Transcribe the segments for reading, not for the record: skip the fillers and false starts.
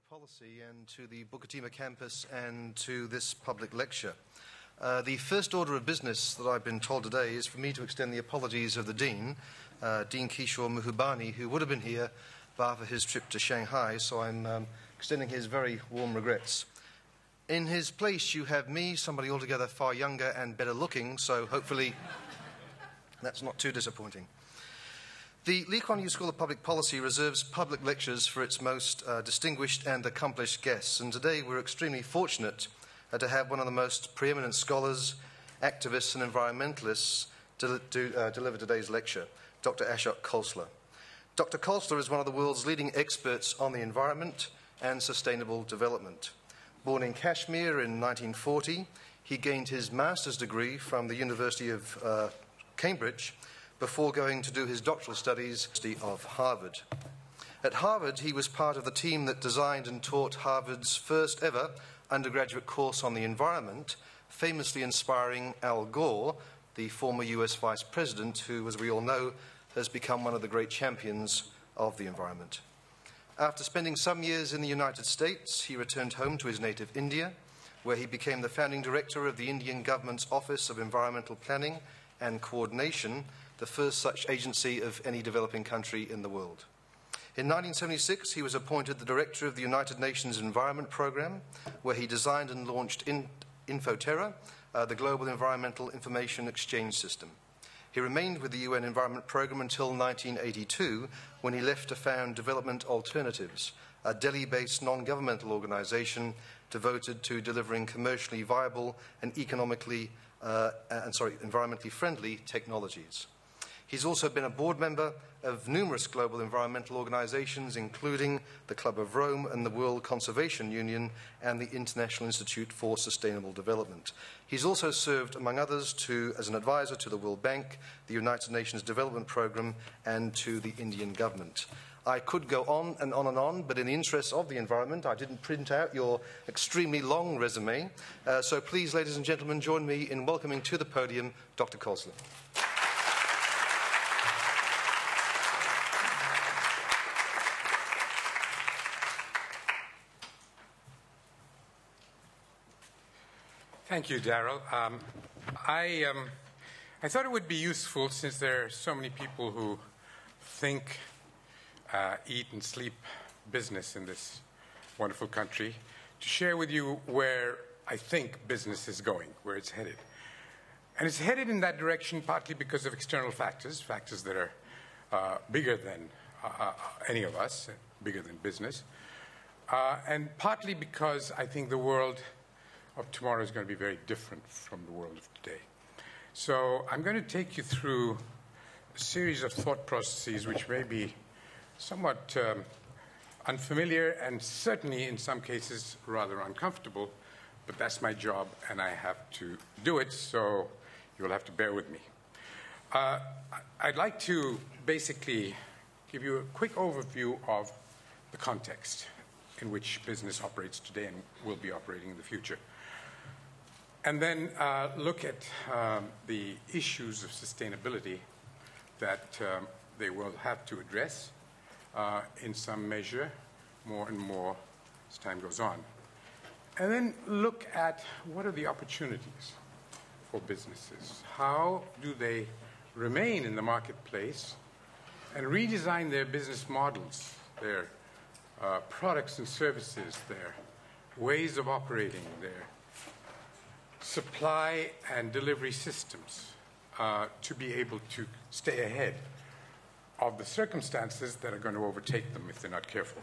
Policy and to the Bukatima campus and to this public lecture. The first order of business that I've been told today is for me to extend the apologies of the Dean, Dean Kishore Muhubani, who would have been here but for his trip to Shanghai, so I'm extending his very warm regrets. In his place you have me, somebody altogether far younger and better looking, so hopefully that's not too disappointing. The Lee Kuan Yew School of Public Policy reserves public lectures for its most distinguished and accomplished guests, and today we're extremely fortunate to have one of the most preeminent scholars, activists and environmentalists deliver today's lecture, Dr. Ashok Khosla. Dr. Khosla is one of the world's leading experts on the environment and sustainable development. Born in Kashmir in 1940, he gained his master's degree from the University of Cambridge before going to do his doctoral studies at the University of Harvard. At Harvard, he was part of the team that designed and taught Harvard's first ever undergraduate course on the environment, famously inspiring Al Gore, the former US Vice President, who, as we all know, has become one of the great champions of the environment. After spending some years in the United States, he returned home to his native India, where he became the founding director of the Indian government's Office of Environmental Planning and Coordination, the first such agency of any developing country in the world. In 1976, he was appointed the director of the United Nations Environment Programme, where he designed and launched Infoterra, the global environmental information exchange system. He remained with the UN Environment Programme until 1982, when he left to found Development Alternatives, a Delhi-based non-governmental organisation devoted to delivering commercially viable and environmentally friendly technologies. He's also been a board member of numerous global environmental organisations, including the Club of Rome and the World Conservation Union and the International Institute for Sustainable Development. He's also served, among others, as an advisor to the World Bank, the United Nations Development Programme, and to the Indian government. I could go on and on and on, but in the interest of the environment, I didn't print out your extremely long resume. So please, ladies and gentlemen, join me in welcoming to the podium Dr. Khosla. Thank you, Darrell. I thought it would be useful, since there are so many people who think, eat and sleep business in this wonderful country, to share with you where I think business is going, where it's headed. And it's headed in that direction partly because of external factors that are bigger than any of us, bigger than business, and partly because I think the world of tomorrow is going to be very different from the world of today. So I'm going to take you through a series of thought processes which may be somewhat unfamiliar and certainly in some cases rather uncomfortable, but that's my job and I have to do it, so you'll have to bear with me. I'd like to basically give you a quick overview of the context in which business operates today and will be operating in the future. And then look at the issues of sustainability that they will have to address in some measure, more and more as time goes on. And then look at what are the opportunities for businesses. How do they remain in the marketplace and redesign their business models, their products and services, their ways of operating, their supply and delivery systems to be able to stay ahead of the circumstances that are going to overtake them if they're not careful.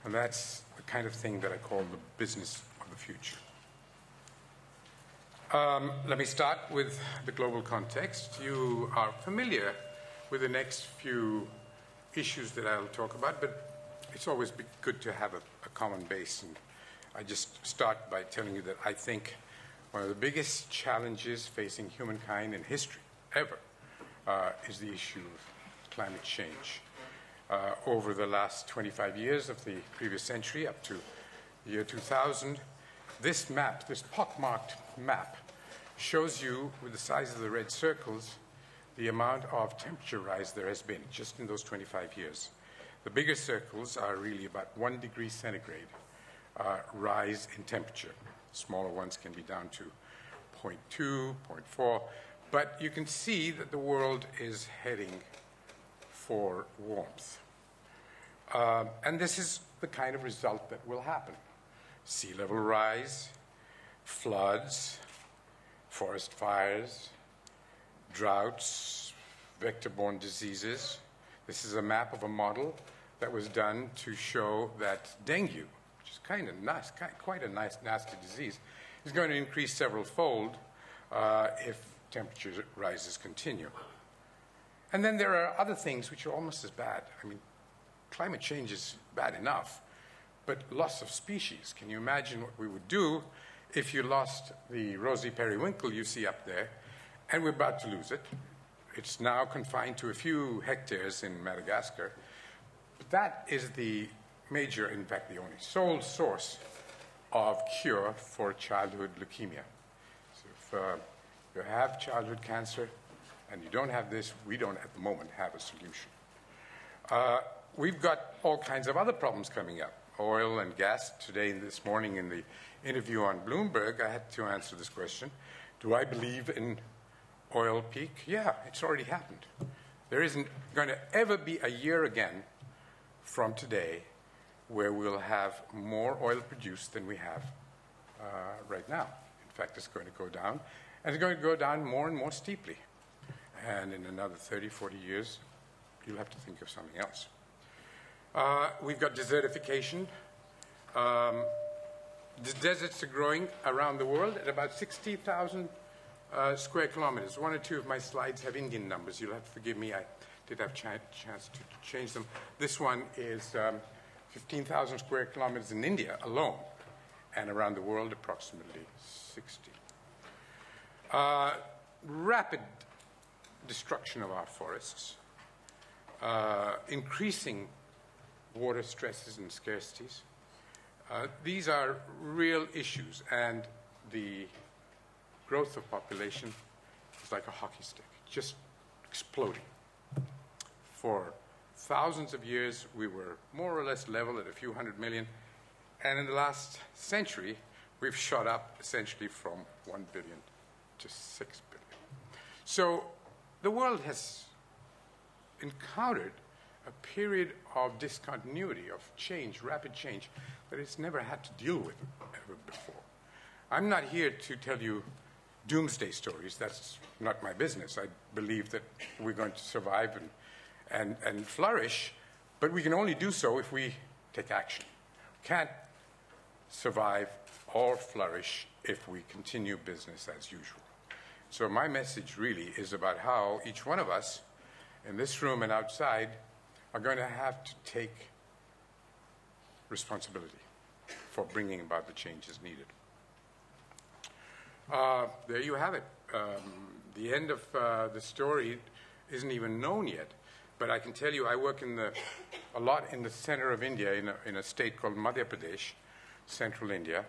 And that's the kind of thing that I call the business of the future. Let me start with the global context. You are familiar with the next few issues that I'll talk about, but it's always good to have a common base. And I just start by telling you that I think one of the biggest challenges facing humankind in history ever is the issue of climate change. Over the last 25 years of the previous century, up to the year 2000, this map, this pockmarked map, shows you, with the size of the red circles, the amount of temperature rise there has been just in those 25 years. The bigger circles are really about 1 degree centigrade rise in temperature. Smaller ones can be down to 0.2, 0.4, but you can see that the world is heading for warmth. And this is the kind of result that will happen. Sea level rise, floods, forest fires, droughts, vector-borne diseases. This is a map of a model that was done to show that dengue, which is kind of nice, quite a nice, nasty disease, is going to increase several-fold if temperature rises continue. And then there are other things which are almost as bad. I mean, climate change is bad enough, but loss of species. Can you imagine what we would do if you lost the rosy periwinkle you see up there, and we're about to lose it? It's now confined to a few hectares in Madagascar. But that is the major, in fact, the only sole source of cure for childhood leukemia. So if you have childhood cancer and you don't have this, we don't at the moment have a solution. We've got all kinds of other problems coming up. Oil and gas. Today, this morning in the interview on Bloomberg, I had to answer this question. Do I believe in oil peak? Yeah, it's already happened. There isn't going to ever be a year again from today where we'll have more oil produced than we have right now. In fact, it's going to go down, and it's going to go down more and more steeply. And in another 30, 40 years, you'll have to think of something else. We've got desertification. The deserts are growing around the world at about 60,000 square kilometers. One or two of my slides have Indian numbers. You'll have to forgive me. I did have a chance to change them. This one is 15,000 square kilometers in India alone, and around the world approximately 60. Rapid destruction of our forests, increasing water stresses and scarcities. These are real issues, and the growth of population is like a hockey stick, just exploding. For thousands of years, we were more or less level at a few hundred million, and in the last century, we've shot up essentially from 1 billion to 6 billion. So the world has encountered a period of discontinuity, of change, rapid change, that it's never had to deal with ever before. I'm not here to tell you doomsday stories. That's not my business. I believe that we're going to survive and flourish, but we can only do so if we take action. We can't survive or flourish if we continue business as usual. So my message really is about how each one of us in this room and outside are going to have to take responsibility for bringing about the changes needed. There you have it. The end of the story isn't even known yet, but I can tell you I work a lot in the center of India, in a state called Madhya Pradesh, central India,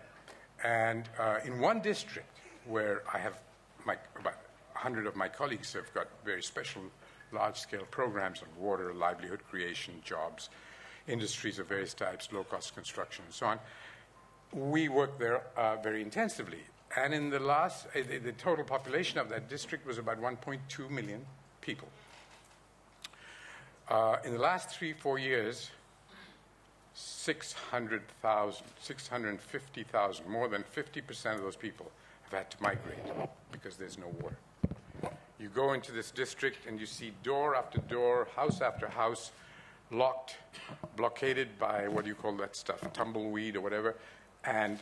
and in one district where I have about 100 of my colleagues have got very special large-scale programs on water, livelihood creation, jobs, industries of various types, low-cost construction, and so on. We work there very intensively. And in the the total population of that district was about 1.2 million people. In the last 3-4 years, 600,000, 650,000, more than 50% of those people have had to migrate because there's no water. You go into this district and you see door after door, house after house, locked, blockaded by, what do you call that stuff, tumbleweed or whatever, and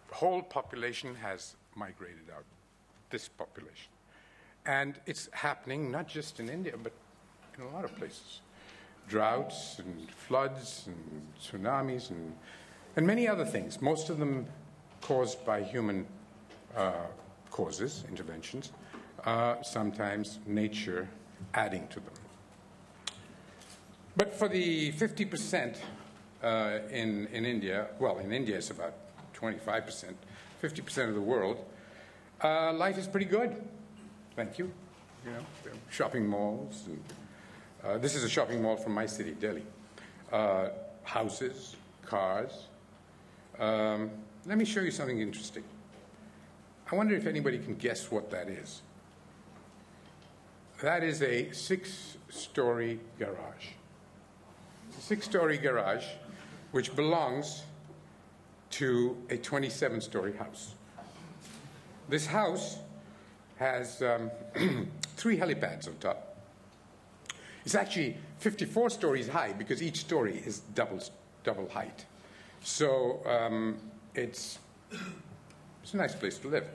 the whole population has migrated out, this population. And it's happening not just in India, but in a lot of places. Droughts and floods and tsunamis and many other things, most of them caused by human causes, interventions, sometimes nature adding to them. But for the 50% in India, well, in India it's about 25%, 50% of the world, life is pretty good. Thank you. You know, shopping malls. And, this is a shopping mall from my city, Delhi. Houses, cars, Let me show you something interesting. I wonder if anybody can guess what that is. That is a 6-story garage. It's a 6-story garage which belongs to a 27-story house. This house has 3 helipads on top. It's actually 54 stories high because each story is double height. So it's a nice place to live.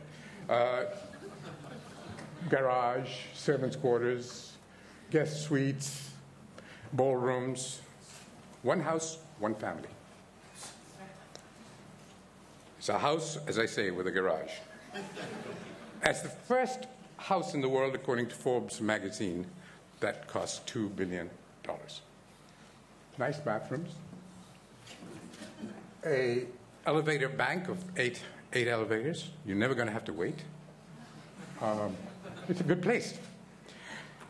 Garage, servants' quarters, guest suites, ballrooms. One house, one family. It's a house, as I say, with a garage. It's the first house in the world, according to Forbes magazine, that cost $2 billion. Nice bathrooms. A elevator bank of eight elevators. You're never going to have to wait. It's a good place.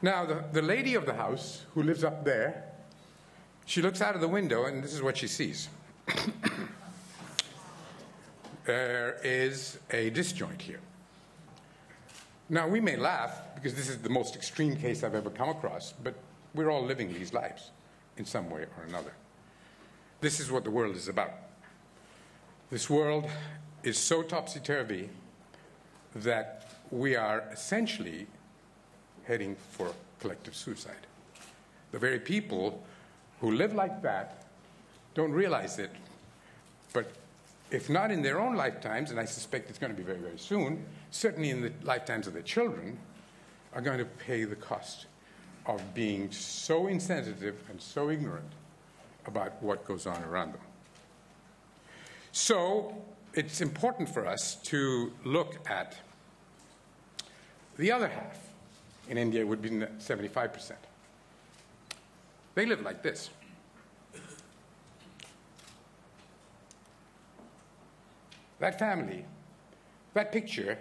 Now, the lady of the house, who lives up there, she looks out of the window, and this is what she sees. There is a disjoint here. Now, we may laugh, because this is the most extreme case I've ever come across, but we're all living these lives in some way or another. This is what the world is about. This world is so topsy-turvy that we are essentially heading for collective suicide. The very people who live like that don't realize it, but if not in their own lifetimes, and I suspect it's going to be very, very soon, certainly in the lifetimes of their children, are going to pay the cost of being so insensitive and so ignorant about what goes on around them. So it's important for us to look at the other half. In India, it would be 75%. They live like this. That family, that picture,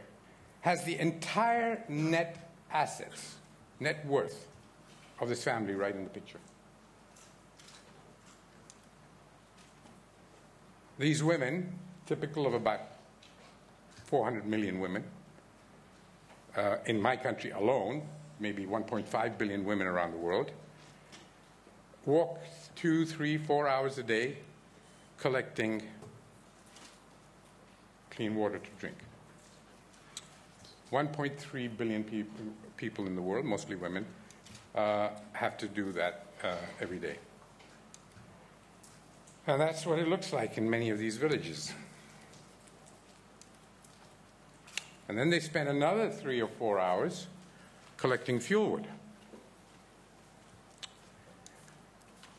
has the entire net assets, net worth of this family right in the picture. These women, typical of about 400 million women, in my country alone, maybe 1.5 billion women around the world, walk 2, 3, 4 hours a day collecting clean water to drink. 1.3 billion people in the world, mostly women, have to do that every day. And that's what it looks like in many of these villages. And then they spend another 3 or 4 hours collecting fuel wood.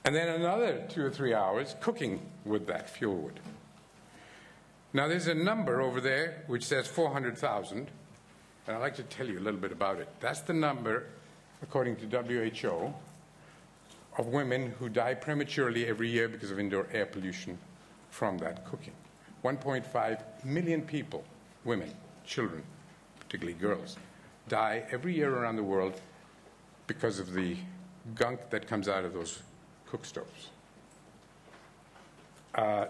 And then another 2 or 3 hours cooking with that fuel wood. Now there's a number over there which says 400,000, and I'd like to tell you a little bit about it. That's the number, according to WHO, of women who die prematurely every year because of indoor air pollution from that cooking. 1.5 million people, women, children, particularly girls, die every year around the world because of the gunk that comes out of those cook stoves.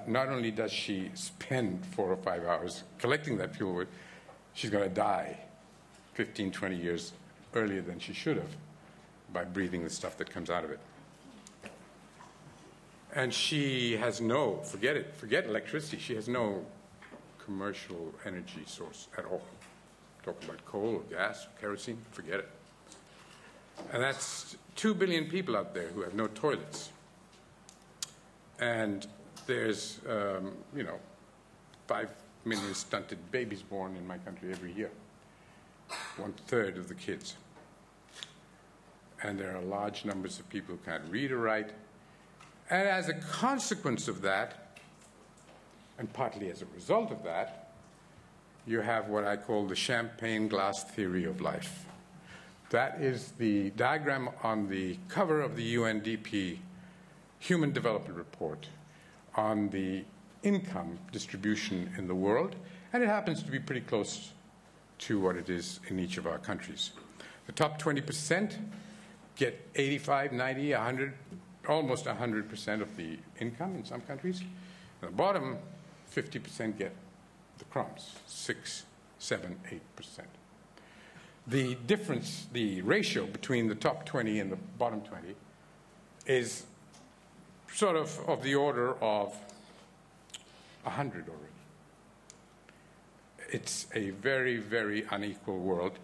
Not only does she spend 4 or 5 hours collecting that fuel wood, she's going to die 15, 20 years earlier than she should have by breathing the stuff that comes out of it. And she has no, forget electricity, she has no commercial energy source at all. Talk about coal or gas or kerosene, forget it. And that's 2 billion people out there who have no toilets. And there's, 5 million stunted babies born in my country every year. 1/3 of the kids. And there are large numbers of people who can't read or write. And as a consequence of that, and partly as a result of that, you have what I call the champagne glass theory of life. That is the diagram on the cover of the UNDP Human Development Report on the income distribution in the world, and it happens to be pretty close to what it is in each of our countries. The top 20% get 85, 90, 100, almost 100% of the income in some countries. And the bottom 50% get the crumbs, 6, 7, 8%. The difference, the ratio between the top 20 and the bottom 20 is sort of the order of 100 already. It's a very, very unequal world,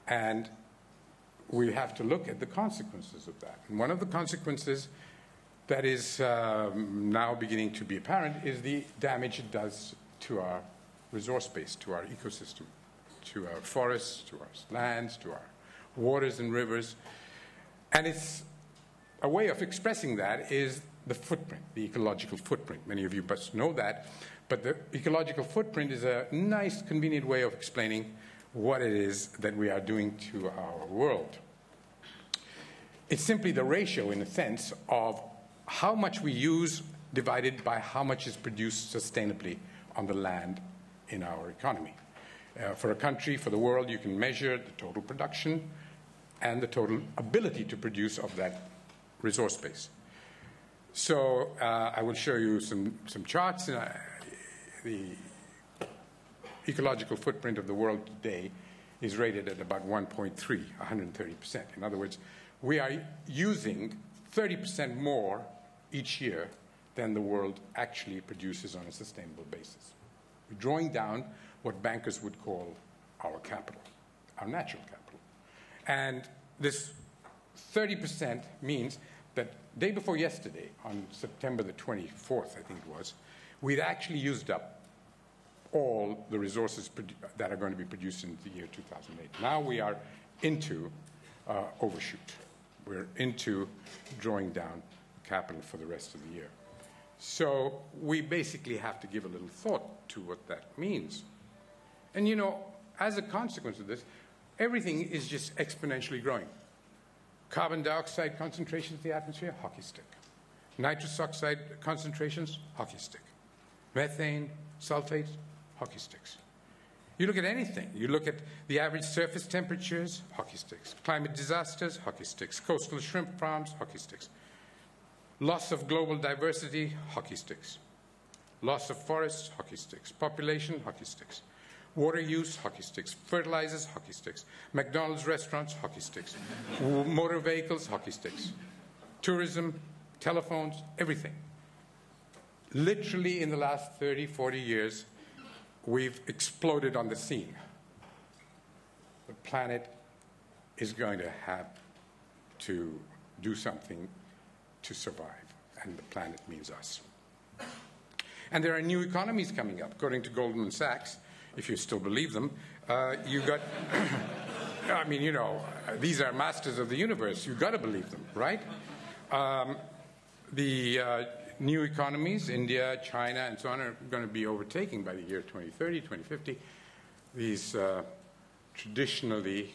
and we have to look at the consequences of that. And one of the consequences that is now beginning to be apparent is the damage it does to our resource base, to our ecosystem, to our forests, to our lands, to our waters and rivers. And it's a way of expressing that is the footprint, the ecological footprint. Many of you must know that. But the ecological footprint is a nice, convenient way of explaining what it is that we are doing to our world. It's simply the ratio, in a sense, of how much we use divided by how much is produced sustainably on the land in our economy. For a country, for the world, you can measure the total production and the total ability to produce of that resource base. So I will show you some charts. The ecological footprint of the world today is rated at about 1.3, 130%. In other words, we are using 30% more each year than the world actually produces on a sustainable basis. We're drawing down what bankers would call our capital, our natural capital. And this 30% means that day before yesterday, on September the 24th, I think it was, we'd actually used up all the resources that are going to be produced in the year 2008. Now we are into overshoot. We're into drawing down capital for the rest of the year. So we basically have to give a little thought to what that means. And you know, as a consequence of this, everything is just exponentially growing. Carbon dioxide concentrations in the atmosphere, hockey stick. Nitrous oxide concentrations, hockey stick. Methane, sulfates, hockey sticks. You look at anything. You look at the average surface temperatures, hockey sticks. Climate disasters, hockey sticks. Coastal shrimp farms, hockey sticks. Loss of global diversity, hockey sticks. Loss of forests, hockey sticks. Population, hockey sticks. Water use, hockey sticks. Fertilizers, hockey sticks. McDonald's restaurants, hockey sticks. Motor vehicles, hockey sticks. Tourism, telephones, everything. Literally in the last 30, 40 years, we've exploded on the scene. The planet is going to have to do something to survive, and the planet means us. And there are new economies coming up. According to Goldman Sachs, if you still believe them, you got, I mean, you know, these are masters of the universe. You've got to believe them, right? The new economies, India, China, and so on, are going to be overtaken by the year 2030, 2050. These traditionally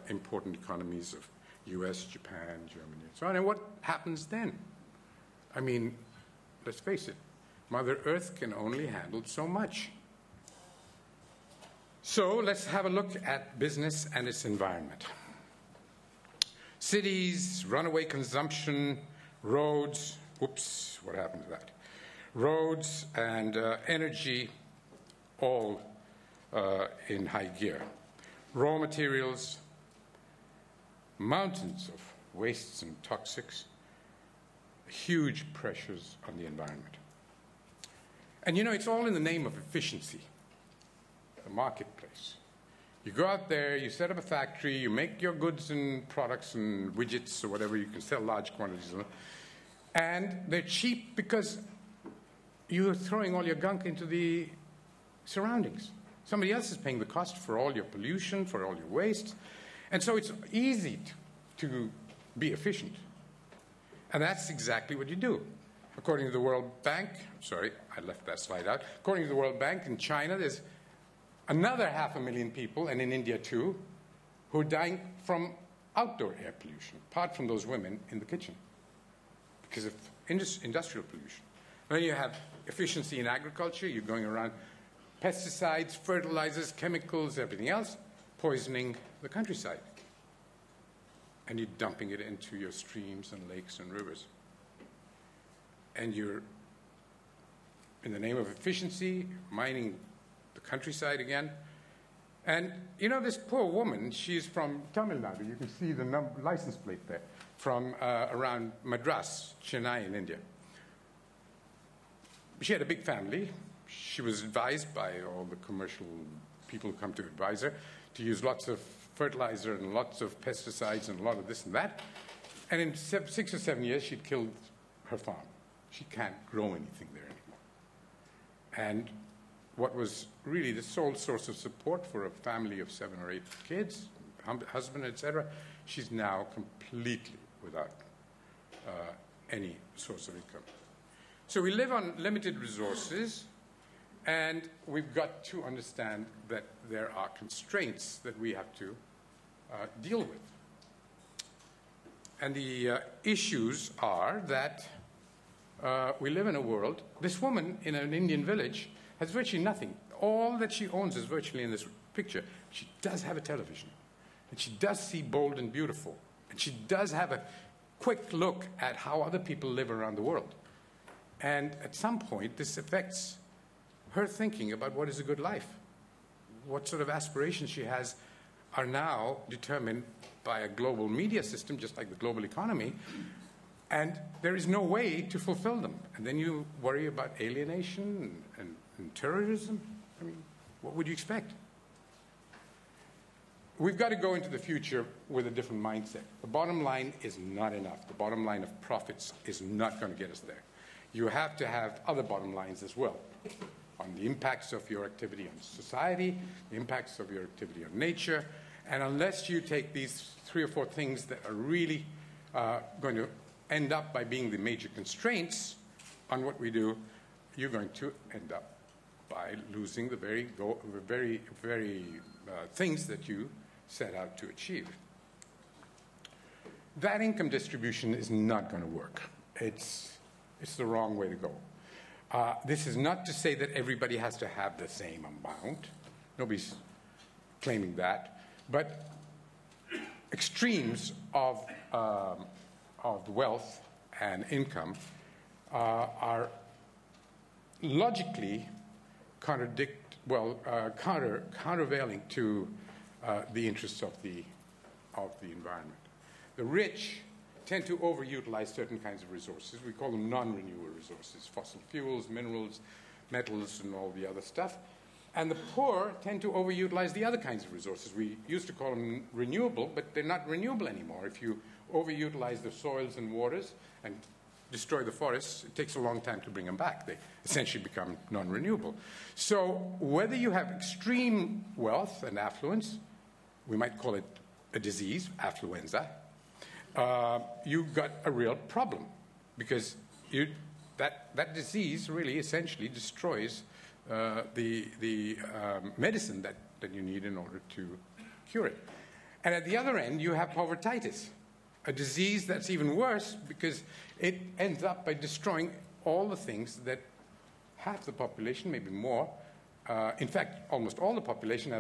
important economies of US, Japan, Germany, and so on. And what happens then? I mean, let's face it, Mother Earth can only handle so much. So let's have a look at business and its environment. Cities, runaway consumption, roads, whoops, what happened to that? Roads and energy, all in high gear. Raw materials, mountains of wastes and toxics, huge pressures on the environment. And you know, it's all in the name of efficiency, the marketplace. You go out there, you set up a factory, you make your goods and products and widgets or whatever, you can sell large quantities of them, and they're cheap because you're throwing all your gunk into the surroundings. Somebody else is paying the cost for all your pollution, for all your waste. And so it's easy to be efficient. And that's exactly what you do. According to the World Bank, sorry, I left that slide out. According to the World Bank, in China, there's another 500,000 people, and in India too, who are dying from outdoor air pollution, apart from those women in the kitchen, because of industrial pollution. Then you have efficiency in agriculture. You're going around pesticides, fertilizers, chemicals, everything else, poisoning the countryside. And you're dumping it into your streams and lakes and rivers. And you're in the name of efficiency, mining the countryside again. And, you know, this poor woman, she's from Tamil Nadu. You can see the license plate there, from around Madras, Chennai in India. She had a big family. She was advised by all the commercial people who come to advise her to use lots of fertilizer and lots of pesticides and a lot of this and that. And in 6 or 7 years, she'd killed her farm. She can't grow anything there anymore. And what was really the sole source of support for a family of 7 or 8 kids, husband, etc., she's now completely without any source of income. So we live on limited resources, and we've got to understand that there are constraints that we have to deal with. And the issues are that we live in a world, this woman in an Indian village has virtually nothing. All that she owns is virtually in this picture. She does have a television, and she does see Bold and Beautiful, and she does have a quick look at how other people live around the world. And at some point, this affects her thinking about what is a good life. What sort of aspirations she has are now determined by a global media system, just like the global economy, and there is no way to fulfill them. And then you worry about alienation and terrorism. I mean, what would you expect? We've got to go into the future with a different mindset. The bottom line is not enough. The bottom line of profits is not going to get us there. You have to have other bottom lines as well, on the impacts of your activity on society, the impacts of your activity on nature. And unless you take these 3 or 4 things that are really going to end up by being the major constraints on what we do, you're going to end up by losing the very things that you set out to achieve. That income distribution is not going to work. It's the wrong way to go. This is not to say that everybody has to have the same amount. Nobody's claiming that. But extremes of wealth and income are logically countervailing to the interests of the environment. The rich tend to overutilize certain kinds of resources. We call them non-renewable resources, fossil fuels, minerals, metals, and all the other stuff. And the poor tend to overutilize the other kinds of resources. We used to call them renewable, but they're not renewable anymore. If you overutilize the soils and waters and destroy the forests, it takes a long time to bring them back. They essentially become non-renewable. So whether you have extreme wealth and affluence, we might call it a disease, affluenza, you've got a real problem, because that disease really essentially destroys the medicine that you need in order to cure it. And at the other end, you have povertitis, a disease that's even worse because it ends up by destroying all the things that half the population, maybe more, in fact, almost all the population,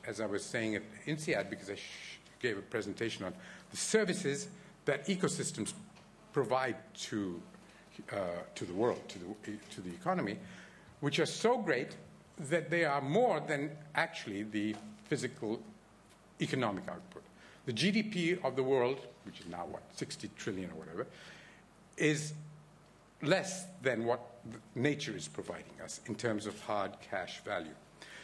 as I was saying at INSEAD, because I gave a presentation on the services that ecosystems provide to the world, to the economy, which are so great that they are more than actually the physical economic output. The GDP of the world, which is now, 60 trillion or whatever, is less than what nature is providing us in terms of hard cash value.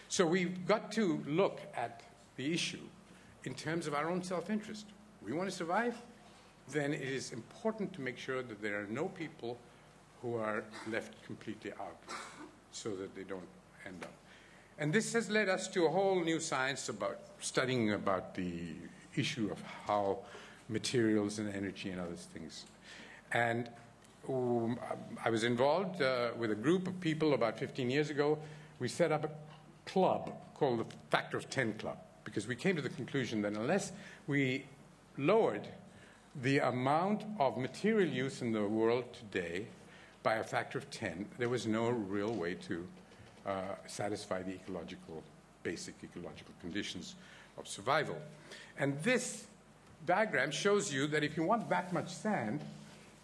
So we've got to look at the issue in terms of our own self-interest. We want to survive, then it is important to make sure that there are no people who are left completely out so that they don't end up. And this has led us to a whole new science about studying about the issue of how materials and energy and other things. And I was involved with a group of people about 15 years ago. We set up a club called the Factor of 10 Club, because we came to the conclusion that unless we lowered the amount of material use in the world today by a factor of 10, there was no real way to satisfy the basic ecological conditions of survival. And this diagram shows you that if you want that much sand,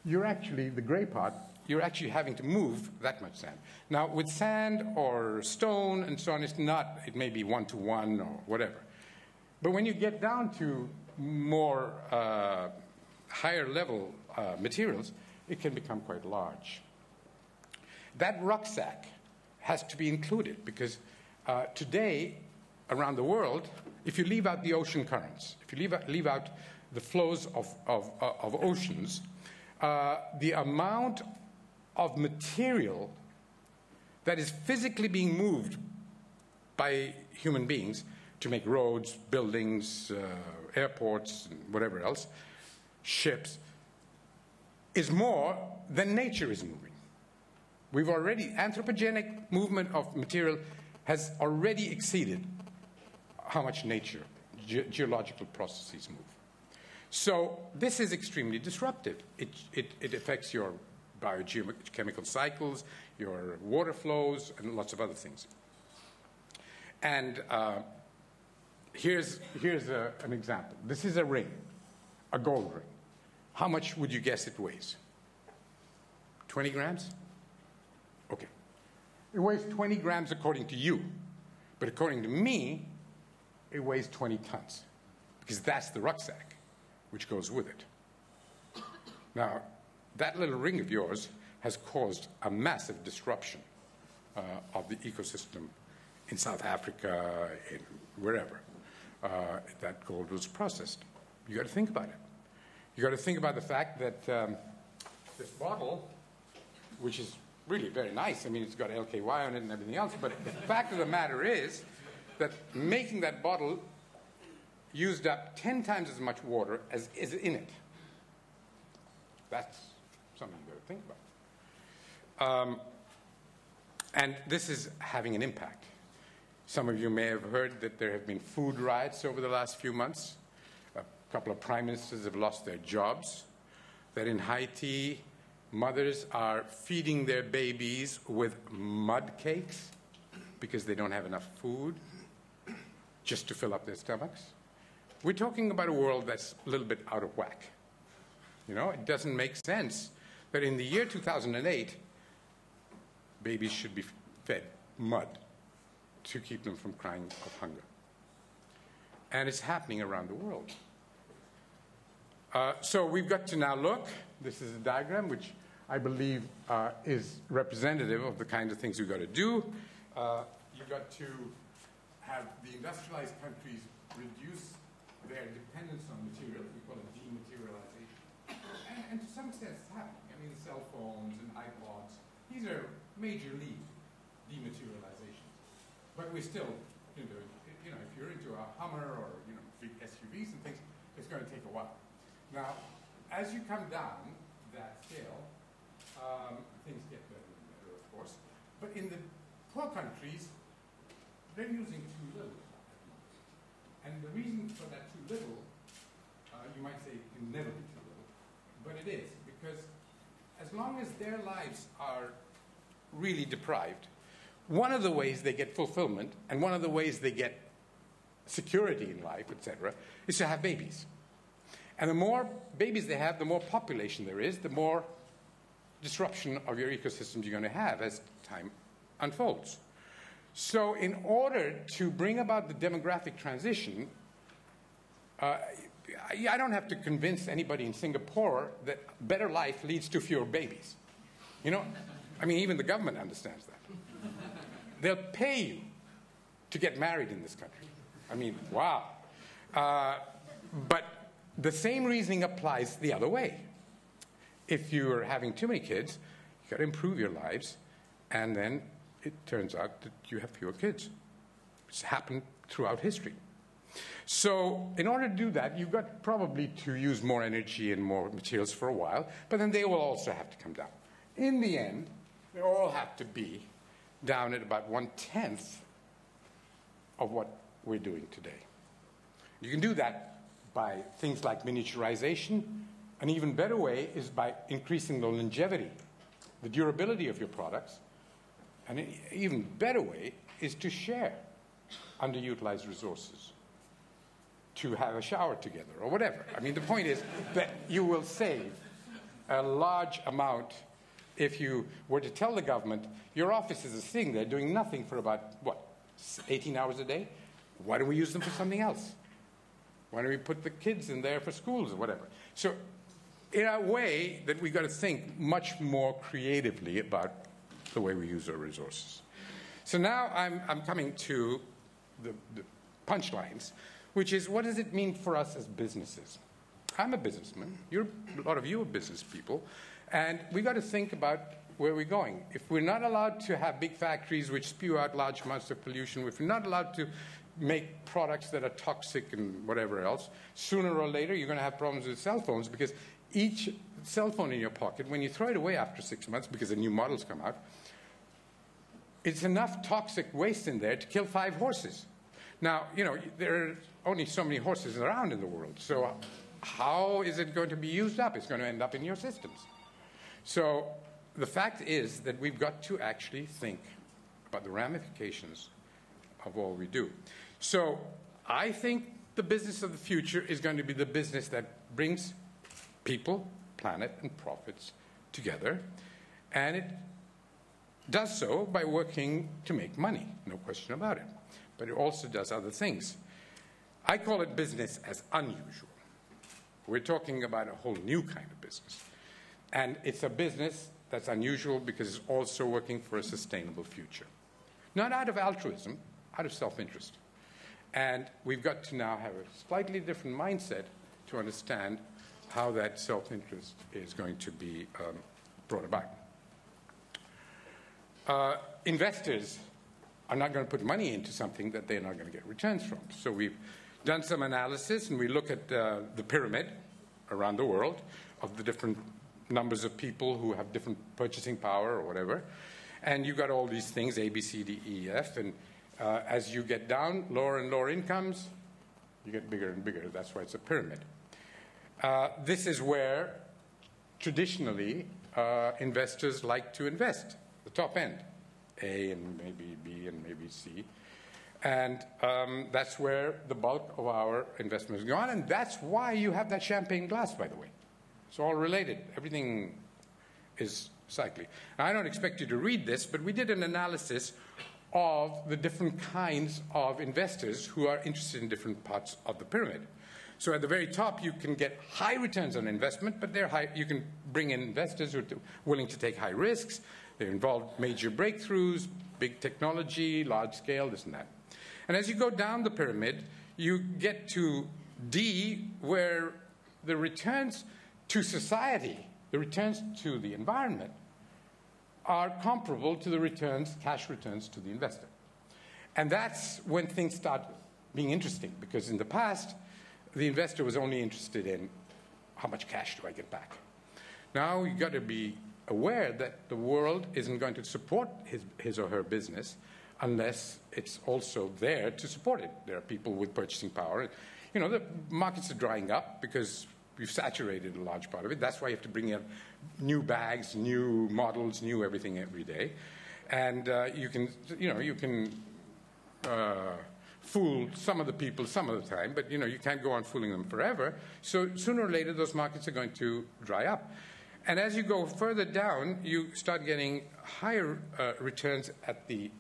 you're actually, the gray part, you're actually having to move that much sand. Now, with sand or stone and so on, it's not, it may be 1-to-1 or whatever. But when you get down to more higher level materials, it can become quite large. That rucksack has to be included because today, around the world, if you leave out the ocean currents, if you leave out the flows of oceans, the amount of material that is physically being moved by human beings to make roads, buildings, airports, and whatever else, ships, is more than nature is moving. We've already, anthropogenic movement of material has already exceeded how much nature, geological processes move. So this is extremely disruptive. It affects your biochemical cycles, your water flows, and lots of other things. And here's an example. This is a ring, a gold ring. How much would you guess it weighs? 20 grams? Okay. It weighs 20 grams according to you. But according to me, it weighs 20 tons. Because that's the rucksack which goes with it. Now, that little ring of yours has caused a massive disruption of the ecosystem in South Africa, in wherever that gold was processed. You got to think about it. You got to think about the fact that this bottle, which is really very nice, I mean, it's got LKY on it and everything else, but the fact of the matter is that making that bottle used up 10 times as much water as is in it. That's something you got to think about. And this is having an impact. Some of you may have heard that there have been food riots over the last few months. A couple of prime ministers have lost their jobs. That in Haiti, mothers are feeding their babies with mud cakes because they don't have enough food just to fill up their stomachs. We're talking about a world that's a little bit out of whack. You know, it doesn't make sense that in the year 2008, babies should be fed mud to keep them from crying of hunger. And it's happening around the world. So we've got to now look. This is a diagram which I believe is representative of the kinds of things we've got to do. You've got to have the industrialized countries reduce their dependence on material. We call it dematerialization. And to some extent it's happening. I mean, cell phones and iPods, these are major league dematerializations. But we're still, if you're into a Hummer or, big SUVs and things, it's going to take a while. Now, as you come down that scale, things get better and better, of course. But in the poor countries, they're using too little. And the reason for that too little, you might say it can never be too little, but it is, because as long as their lives are really deprived, one of the ways they get fulfillment and one of the ways they get security in life, etc., is to have babies. And the more babies they have, the more population there is, the more disruption of your ecosystems you're going to have as time unfolds. So in order to bring about the demographic transition, I don't have to convince anybody in Singapore that better life leads to fewer babies. Even the government understands that. They'll pay you to get married in this country. Wow. But the same reasoning applies the other way. If you're having too many kids, you've got to improve your lives, and then it turns out that you have fewer kids. It's happened throughout history. So in order to do that, you've got probably to use more energy and more materials for a while, but then they will also have to come down. In the end, they all have to be down at about 1/10 of what we're doing today. You can do that by things like miniaturization. An even better way is by increasing the longevity, the durability of your products. And an even better way is to share underutilized resources, to have a shower together or whatever. The point is that you will save a large amount if you were to tell the government, your office is a thing, they're doing nothing for about, 18 hours a day? Why don't we use them for something else? Why don't we put the kids in there for schools or whatever? So in a way that we've got to think much more creatively about the way we use our resources. So now I'm coming to the punchlines, which is, what does it mean for us as businesses? I'm a businessman. A lot of you are business people. And we've got to think about where we're going. If we're not allowed to have big factories which spew out large amounts of pollution, if we're not allowed to make products that are toxic and whatever else, sooner or later you're going to have problems with cell phones, because each cell phone in your pocket, when you throw it away after 6 months because the new models come out, it's enough toxic waste in there to kill 5 horses. Now, there are only so many horses around in the world, so how is it going to be used up? It's going to end up in your systems. So the fact is that we've got to actually think about the ramifications of all we do. So I think the business of the future is going to be the business that brings people, planet, and profits together. And it does so by working to make money, no question about it. But it also does other things. I call it business as unusual. We're talking about a whole new kind of business. And it's a business that's unusual because it's also working for a sustainable future. Not out of altruism, out of self-interest. And we've got to now have a slightly different mindset to understand how that self-interest is going to be brought about. Investors are not going to put money into something that they're not going to get returns from. So we've done some analysis, and we look at the pyramid around the world of the different numbers of people who have different purchasing power or whatever. And you've got all these things, A, B, C, D, E, F. And as you get down, lower and lower incomes, you get bigger and bigger. That's why it's a pyramid. This is where, traditionally, investors like to invest, the top end, A and maybe B and maybe C. And that's where the bulk of our investments go on. And that's why you have that champagne glass, by the way. It's all related. Everything is cyclic. I don't expect you to read this, but we did an analysis of the different kinds of investors who are interested in different parts of the pyramid. So at the very top, you can get high returns on investment, but they're high. You can bring in investors who are willing to take high risks. They involve major breakthroughs, big technology, large scale, this and that. And as you go down the pyramid, you get to D, where the returns to society, the returns to the environment, are comparable to the returns, cash returns to the investor. And that's when things start being interesting, because in the past, the investor was only interested in how much cash do I get back. Now you've got to be aware that the world isn't going to support his or her business unless it's also there to support it. There are people with purchasing power. The markets are drying up because we've saturated a large part of it. That's why you have to bring in new bags, new models, new everything every day. And you can fool some of the people some of the time, but you can't go on fooling them forever. So sooner or later, those markets are going to dry up. And as you go further down, you start getting higher returns at the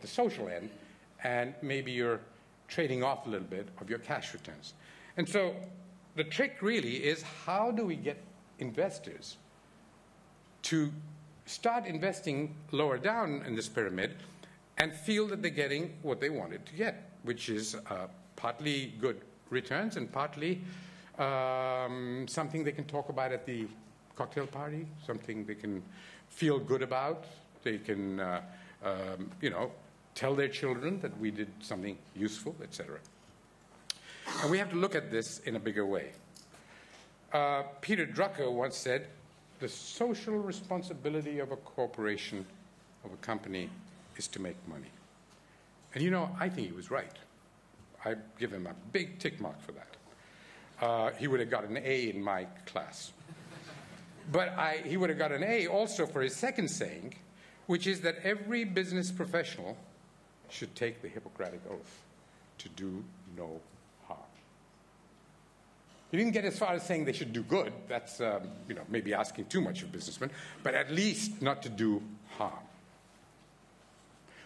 social end, and maybe you're trading off a little bit of your cash returns. And so the trick really is, how do we get investors to start investing lower down in this pyramid and feel that they're getting what they wanted to get, which is partly good returns and partly something they can talk about at the cocktail party, something they can feel good about. They can, tell their children that we did something useful, etc. And we have to look at this in a bigger way. Peter Drucker once said, the social responsibility of a corporation, of a company, is to make money. And I think he was right. I give him a big tick mark for that. He would have got an A in my class. But he would have got an A also for his second saying, which is that every business professional should take the Hippocratic Oath to do no harm. You didn't get as far as saying they should do good. That's maybe asking too much of businessmen, but at least not to do harm.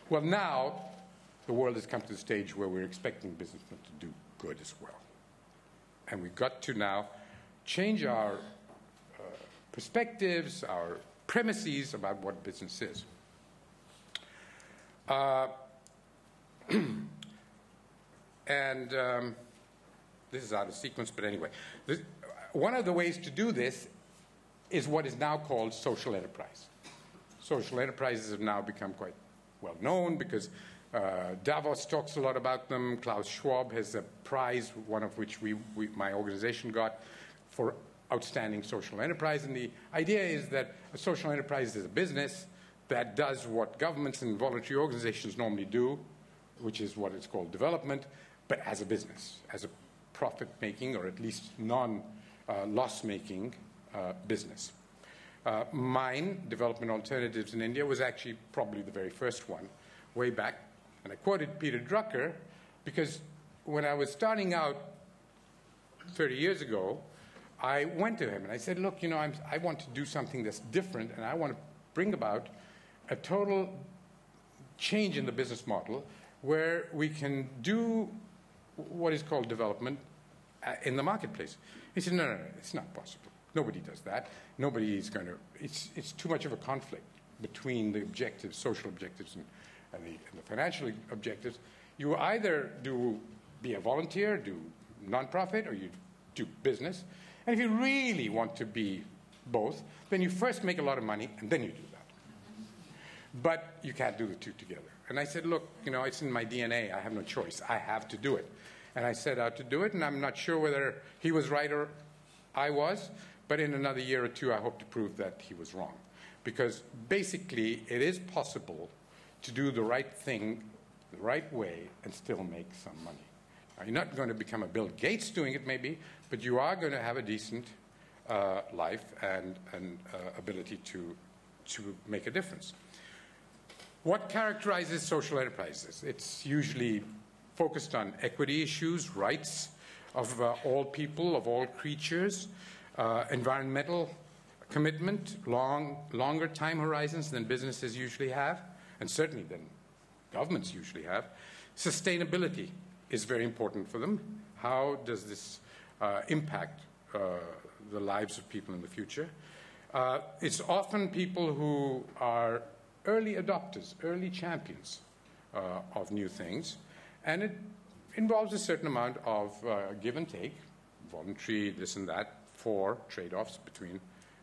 Well, now the world has come to the stage where we're expecting businessmen to do good as well. And we've got to now change our perspectives, our premises about what business is. This is out of sequence, but anyway. One of the ways to do this is what is now called social enterprise. Social enterprises have now become quite well known because Davos talks a lot about them. Klaus Schwab has a prize, one of which my organization got, for outstanding social enterprise. And the idea is that a social enterprise is a business that does what governments and voluntary organizations normally do, which is what is called development, but as a business, as a profit-making or at least non-loss-making business. Mine, Development Alternatives in India, was actually probably the very first one, way back. And I quoted Peter Drucker because when I was starting out 30 years ago, I went to him and I said, look, I want to do something that's different, and I want to bring about a total change in the business model where we can do what is called development in the marketplace. He said, no, it's not possible. Nobody does that. Nobody is going to, it's too much of a conflict between the objectives, social objectives, and the financial objectives. You either be a volunteer, do nonprofit, or you do business. And if you really want to be both, then you first make a lot of money, and then you do that. But you can't do the two together. And I said, look, it's in my DNA. I have no choice. I have to do it. And I set out to do it, and I'm not sure whether he was right or I was, but in another year or two, I hope to prove that he was wrong. Because basically, it is possible to do the right thing the right way and still make some money. Now, you're not going to become a Bill Gates doing it, maybe, but you are going to have a decent life and ability to make a difference. What characterizes social enterprises? It's usually focused on equity issues, rights of all people, of all creatures, environmental commitment, longer time horizons than businesses usually have, and certainly than governments usually have. Sustainability is very important for them. How does this impact the lives of people in the future? It's often people who are early adopters, early champions of new things. And it involves a certain amount of give and take, voluntary, this and that, for trade-offs between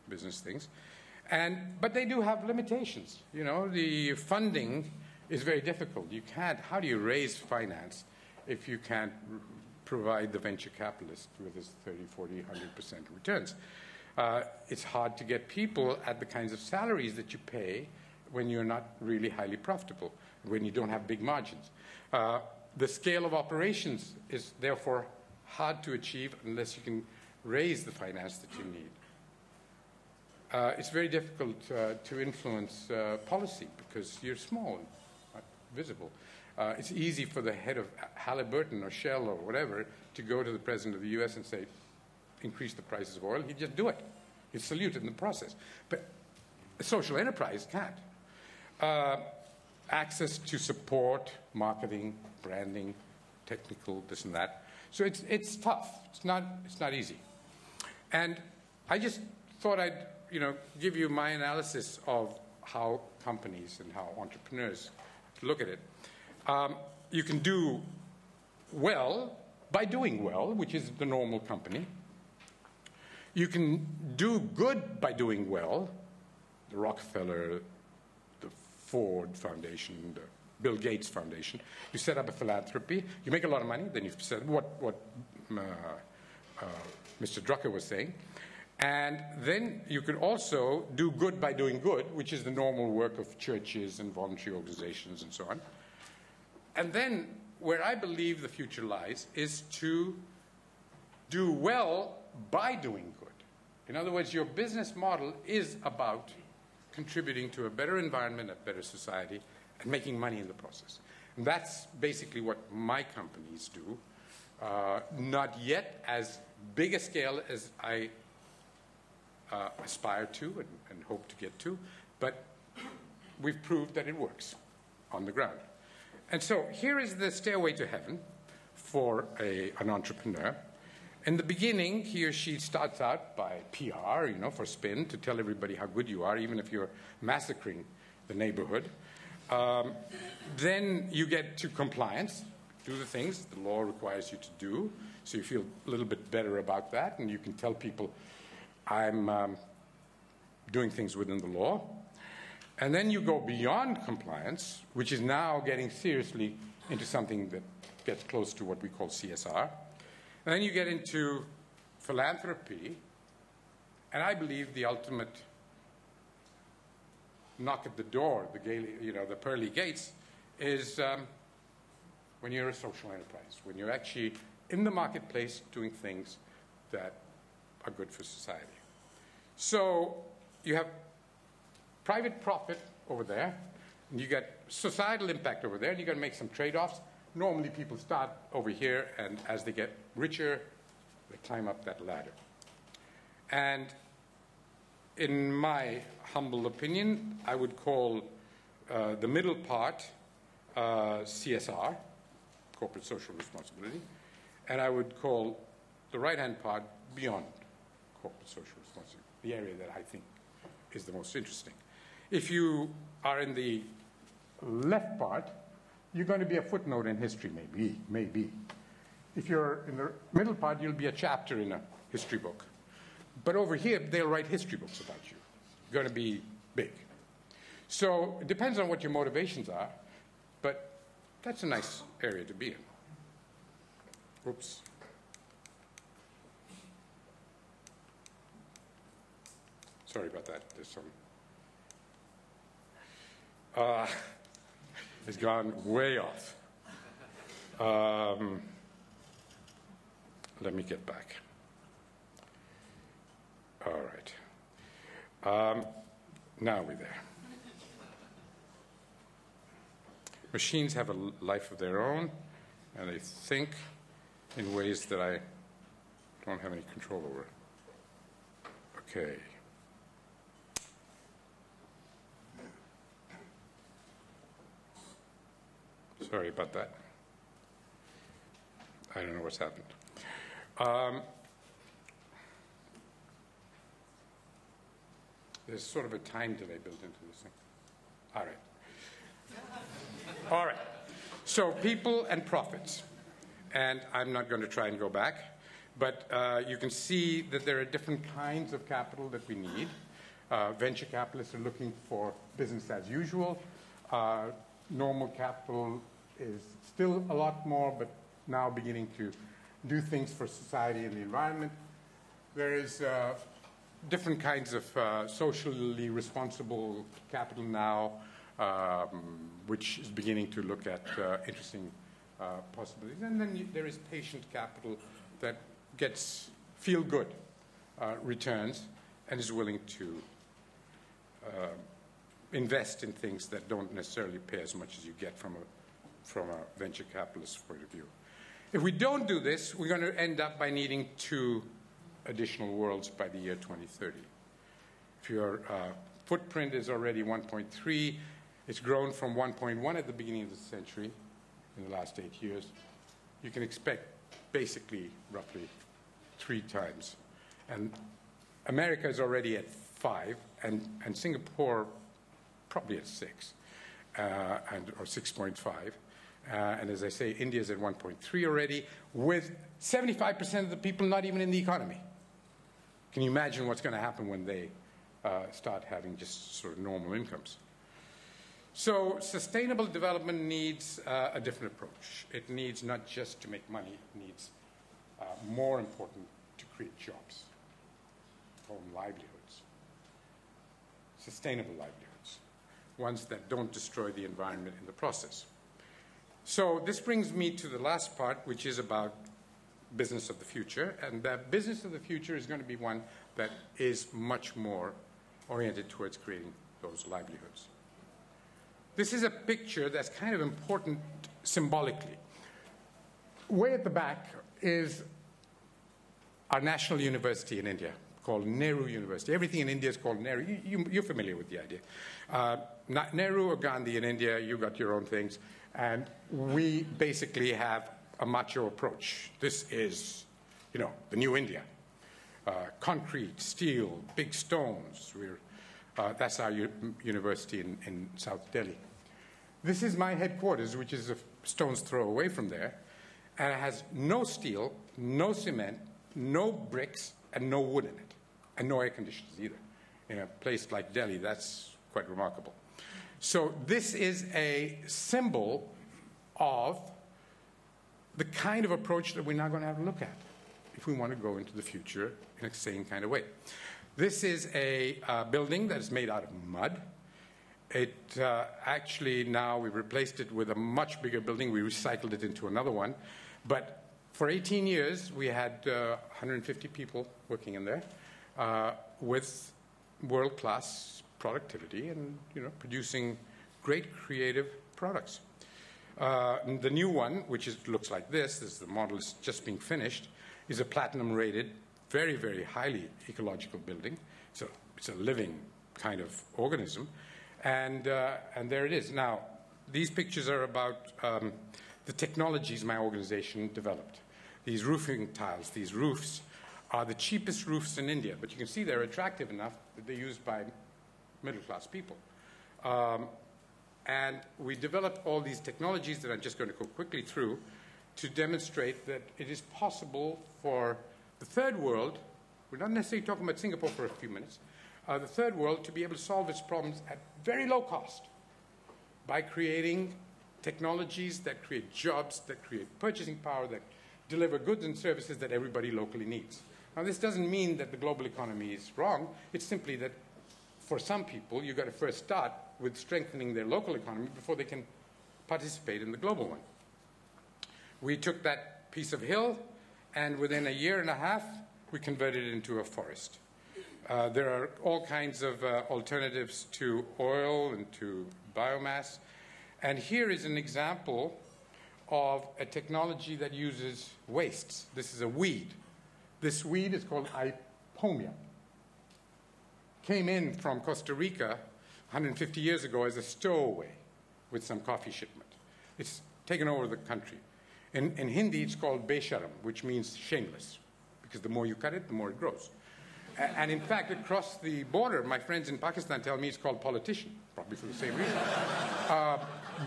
business things. But they do have limitations. The funding is very difficult. How do you raise finance if you can't provide the venture capitalist with his 30, 40, 100% returns? It's hard to get people at the kinds of salaries that you pay when you're not really highly profitable, when you don't have big margins. The scale of operations is therefore hard to achieve unless you can raise the finance that you need. It's very difficult to influence policy because you're small and not visible. It's easy for the head of Halliburton or Shell or whatever to go to the president of the U.S. and say, increase the prices of oil. He'd just do it. He'd salute it in the process. But a social enterprise can't. Access to support, marketing, branding, technical, this and that. So it's tough. It's not easy. And I just thought I'd give you my analysis of how companies and how entrepreneurs look at it. You can do well by doing well, which is the normal company. You can do good by doing well. The Rockefeller, the Ford Foundation, the Bill Gates Foundation. You set up a philanthropy. You make a lot of money. Then you've said what Mr. Drucker was saying. And then you could also do good by doing good, which is the normal work of churches and voluntary organizations and so on. And then where I believe the future lies is to do well by doing good. In other words, your business model is about contributing to a better environment, a better society, and making money in the process. And that's basically what my companies do. Not yet as big a scale as I aspire to and hope to get to, but we've proved that it works on the ground. And so here is the stairway to heaven for an entrepreneur. In the beginning, he or she starts out by PR, for spin, to tell everybody how good you are, even if you're massacring the neighborhood. Then you get to compliance, do the things the law requires you to do, so you feel a little bit better about that, and you can tell people, I'm doing things within the law. And then you go beyond compliance, which is now getting seriously into something that gets close to what we call CSR. And then you get into philanthropy, and I believe the ultimate knock at the door, the pearly gates, is when you're a social enterprise, when you're actually in the marketplace doing things that are good for society. So you have private profit over there, and you get societal impact over there, and you've got to make some trade-offs. Normally people start over here, and as they get richer, they climb up that ladder. And in my humble opinion, I would call the middle part CSR, corporate social responsibility, and I would call the right-hand part beyond corporate social responsibility, the area that I think is the most interesting. If you are in the left part, you're going to be a footnote in history, maybe. If you're in the middle part, you'll be a chapter in a history book. But over here, they'll write history books about you. You're going to be big. So it depends on what your motivations are, but that's a nice area to be in. Oops. Sorry about that. There's some... it's gone way off. Let me get back. All right. Now we're there. Machines have a life of their own, and they think in ways that I don't have any control over. Okay. Sorry about that. I don't know what's happened. There's sort of a time delay built into this thing. All right. All right. So people and profits. And I'm not going to try and go back. But you can see that there are different kinds of capital that we need. Venture capitalists are looking for business as usual. Normal capital is still a lot more, but now beginning to do things for society and the environment. There is different kinds of socially responsible capital now, which is beginning to look at interesting possibilities. And then there is patient capital that gets feel-good returns and is willing to invest in things that don't necessarily pay as much as you get from a venture capitalist's point of view. If we don't do this, we're going to end up by needing 2 additional worlds by the year 2030. If your footprint is already 1.3, it's grown from 1.1 at the beginning of the century in the last 8 years, you can expect basically roughly 3 times. And America is already at 5, and Singapore probably at 6, or 6.5. And as I say, India is at 1.3 already, with 75% of the people not even in the economy. Can you imagine what's going to happen when they start having just sort of normal incomes? So sustainable development needs a different approach. It needs not just to make money, it needs, more important, to create jobs, call them livelihoods, sustainable livelihoods, ones that don't destroy the environment in the process. So this brings me to the last part, which is about business of the future. And that business of the future is going to be one that is much more oriented towards creating those livelihoods. This is a picture that's kind of important symbolically. Way at the back is our national university in India, called Nehru University. Everything in India is called Nehru. You're familiar with the idea. Nehru or Gandhi in India, you got your own things. And we basically have a macho approach. This is, the new India. Concrete, steel, big stones. That's our university in South Delhi. This is my headquarters, which is a stone's throw away from there. And it has no steel, no cement, no bricks, and no wood in it. And no air conditioners either. In a place like Delhi, that's quite remarkable. So this is a symbol of the kind of approach that we're now going to have to look at if we want to go into the future in a sane kind of way. This is a building that is made out of mud. It actually now we've replaced it with a much bigger building. We recycled it into another one. But for 18 years, we had 150 people working in there with world-class productivity and producing great creative products. The new one, which looks like this the model is just being finished, is a platinum-rated, very, very highly ecological building. So it's a living kind of organism. And there it is. Now, these pictures are about the technologies my organization developed. These roofing tiles, these roofs, are the cheapest roofs in India. But you can see they're attractive enough that they're used by middle-class people. And we developed all these technologies that I'm just going to go quickly through to demonstrate that it is possible for the third world, we're not necessarily talking about Singapore for a few minutes, the third world to be able to solve its problems at very low cost by creating technologies that create jobs, that create purchasing power, that deliver goods and services that everybody locally needs. Now, this doesn't mean that the global economy is wrong. It's simply that for some people, you've got to first start with strengthening their local economy before they can participate in the global one. We took that piece of hill, and within a year and a half, we converted it into a forest. There are all kinds of alternatives to oil and to biomass. And here is an example of a technology that uses wastes. This is a weed. This weed is called Ipomia. Came in from Costa Rica 150 years ago as a stowaway with some coffee shipment. It's taken over the country. In Hindi, it's called besharam, which means shameless, because the more you cut it, the more it grows. And in fact, across the border, my friends in Pakistan tell me it's called politician, probably for the same reason.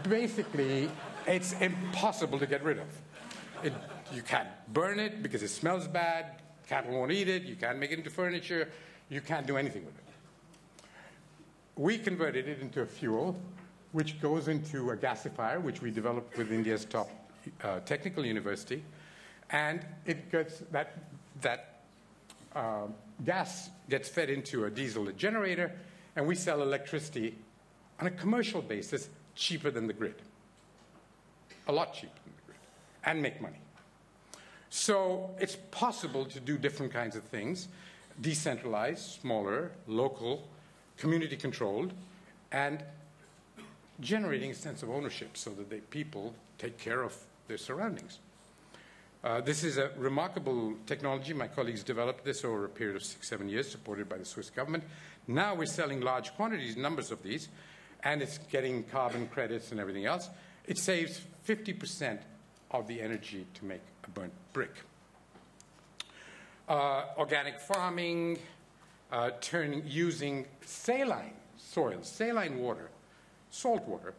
Basically, it's impossible to get rid of. You can't burn it because it smells bad. Cattle won't eat it. You can't make it into furniture. You can't do anything with it. We converted it into a fuel, which goes into a gasifier, which we developed with India's top technical university. And it gets that gas gets fed into a diesel generator, and we sell electricity on a commercial basis cheaper than the grid. A lot cheaper than the grid, and make money. So it's possible to do different kinds of things, decentralized, smaller, local, community-controlled, and generating a sense of ownership so that people take care of their surroundings. This is a remarkable technology. My colleagues developed this over a period of 6-7 years, supported by the Swiss government. Now we're selling large quantities, numbers of these, and it's getting carbon credits and everything else. It saves 50% of the energy to make a burnt brick. Organic farming, using saline soil, saline water, salt water,